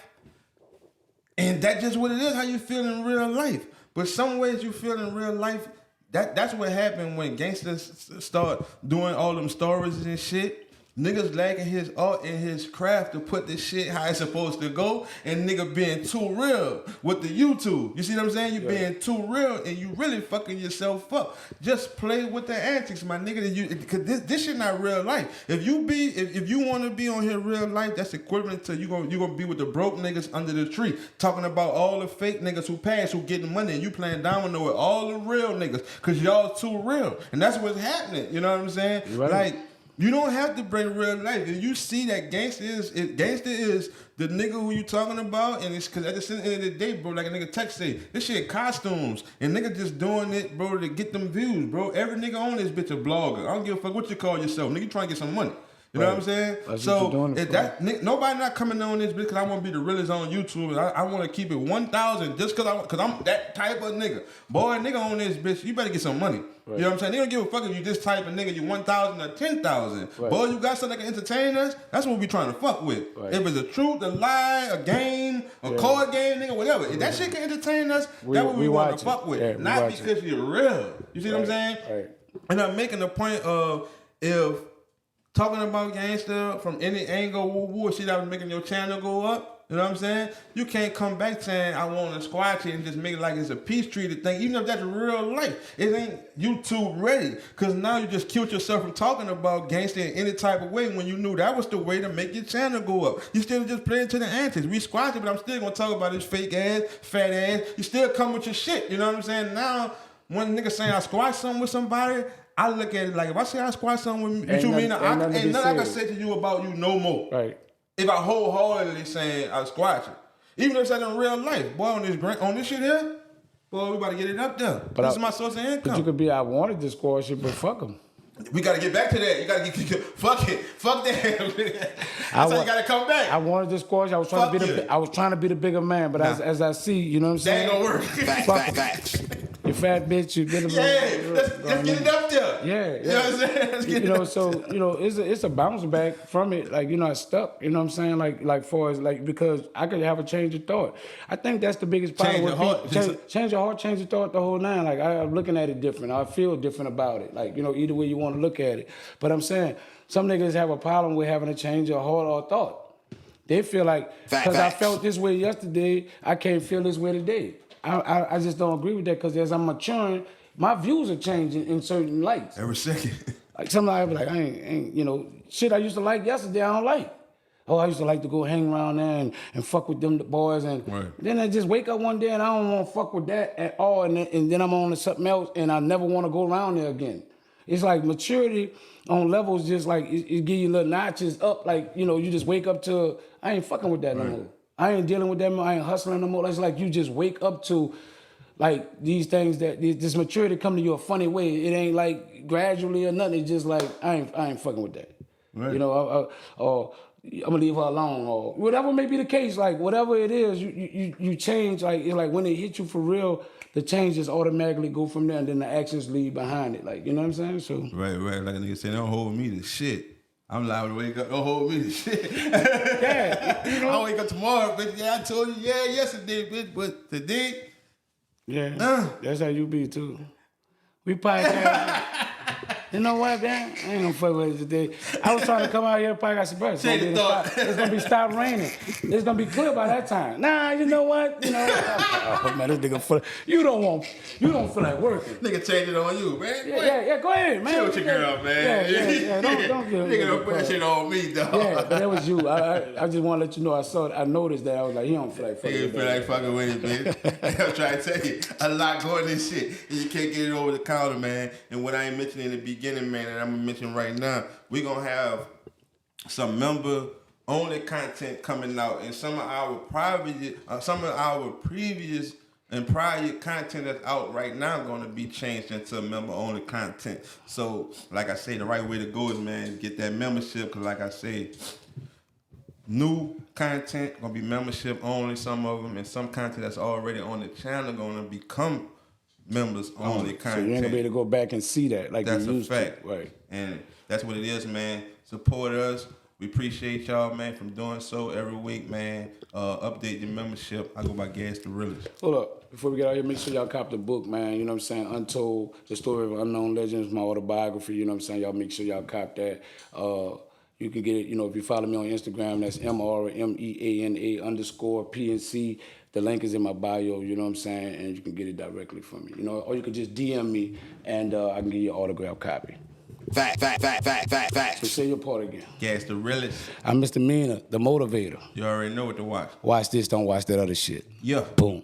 and that's just what it is. How you feel in real life. But some ways you feel in real life, that's what happened when gangsters start doing all them stories and shit. Niggas lacking his art and his craft to put this shit how it's supposed to go, and nigga being too real with the YouTube. You see what I'm saying? You being too real and you really fucking yourself up. Just play with the antics, my nigga. Cause this shit not real life. If you want to be on here real life, that's equivalent to you gonna be with the broke niggas under the tree, talking about all the fake niggas who pass, who getting money, and you playing domino with all the real niggas, cause y'all too real, and that's what's happening. You know what I'm saying? Right. Like. You don't have to bring real life. If you see that gangster is the nigga who you talking about, and it's because at the end of the day, bro, like a nigga text say, this shit costumes, and nigga just doing it, bro, to get them views, bro. Every nigga on this bitch a blogger. I don't give a fuck what you call yourself. Nigga, you trying to get some money. You know what I'm saying? That's so what you're doing nobody not coming on this bitch because I want to be the realest on YouTube. I want to keep it 1,000 just because I'm that type of nigga. Boy, nigga on this bitch, you better get some money. Right. You know what I'm saying? They don't give a fuck if you this type of nigga, you 1,000 or 10,000. Right. Boy, you got something that can entertain us. That's what we trying to fuck with. Right. If it's a truth, a lie, a game, a card game, nigga, whatever. If that shit can entertain us, that's what we want to fuck with. Yeah, not because you're real. You see what I'm saying? Right. And I'm making the point of if talking about gangster from any angle, shit that was making your channel go up. You know what I'm saying? You can't come back saying I want to squash it and just make it like it's a peace treaty thing. Even if that's real life, it ain't YouTube ready. Cause now you just killed yourself from talking about gangster in any type of way when you knew that was the way to make your channel go up. You still just playing to the antics. We squash it, but I'm still gonna talk about this fake ass, fat ass. You still come with your shit. You know what I'm saying? Now, when niggas saying I squash something with somebody, I look at it like if I say I squash something with you, ain't nothing I can say to you about you no more. Right. If I wholeheartedly saying I squash it, even if it's in real life, boy, on this shit here, boy, we about to get it up there. But this is my source of income. But you could be, I wanted to squash it, but fuck them. We got to get back to that. You got to get fuck it, fuck that. That's how you got to come back. I wanted to squash. I was trying to be the bigger man, but as I see, you know what I'm saying? That ain't gonna work. Facts. You fat bitch, you been let's get it up there. Yeah. You know what I'm saying? Let's get it up. So it's a bounce back from it. Like, I stuck. You know what I'm saying? Like far as like, because I could have a change of thought. I think that's the biggest problem. Change your heart. Change your heart, change your thought, the whole nine. Like I'm looking at it different. I feel different about it. Like, either way you want to look at it. But I'm saying some niggas have a problem with having to change your heart or thought. They feel like because I felt this way yesterday, I can't feel this way today. I just don't agree with that because as I'm maturing, my views are changing in certain lights. Every second. Like sometimes I be like, I ain't shit I used to like yesterday, I don't like. Oh, I used to like to go hang around there and fuck with them boys. And then I just wake up one day and I don't want to fuck with that at all. And then I'm on to something else and I never want to go around there again. It's like maturity on levels just like, it give you little notches up. Like, you just wake up to, I ain't fucking with that no more. I ain't dealing with them. I ain't hustling no more. It's like you just wake up to like these things that this maturity come to you a funny way. It ain't like gradually or nothing. It's just like I ain't fucking with that. Right. Or I'm gonna leave her alone or whatever may be the case. Like whatever it is, you change. Like it's like when it hit you for real, the changes automatically go from there, and then the actions lead behind it. Like you know what I'm saying? So right. Like a nigga say, don't hold me to shit. I'm liable to wake up. Don't hold me to shit. Yeah, I'll wake up tomorrow, bitch. Yeah, I told you. Yeah, yesterday, bitch. But today, that's how you be too. We podcast. You know what, man? I ain't gonna fuck with it today. I was trying to come out here, probably got some breath. It's gonna be stop raining. It's gonna be clear by that time. Nah, you know what? Oh man, this nigga full. You don't feel like working. Nigga change it on you, man. Yeah, go ahead, man. Chill with your girl, man. Yeah. Don't get nigga don't put that shit on me, dog. Yeah, but that was you. I just want to let you know. I noticed that. I was like, he don't feel like fucking. Nigga feel like fucking with it, bitch. I'm trying to tell you, a lot going in this shit, and you can't get it over the counter, man. And what I ain't mentioning in the beginning, man, and I'm gonna mention right now, we gonna have some member-only content coming out, and some of our previous and prior content that's out right now gonna be changed into member-only content. So, like I say, the right way to go is, man, get that membership, because like I say, new content gonna be membership only, some of them, and some content that's already on the channel gonna become members only content. So you ain't gonna be able to go back and see that like that's you used a fact. to. Right. And that's what it is, man. Support us. We appreciate y'all, man, from doing so every week, man. Update your membership. I go by Gas the Realest. Hold up. Before we get out here, make sure y'all cop the book, man. You know what I'm saying? Untold, the story of unknown legends, my autobiography. You know what I'm saying? Y'all make sure y'all cop that. You can get it, you know, if you follow me on Instagram, that's MRMEANA_PNC. The link is in my bio, you know what I'm saying? And you can get it directly from me. You know, or you can just DM me and I can give you an autographed copy. Fact. So say your part again. Gas the Realest. I'm Mr. MEANA, the motivator. You already know what to watch. Watch this, don't watch that other shit. Yeah. Boom.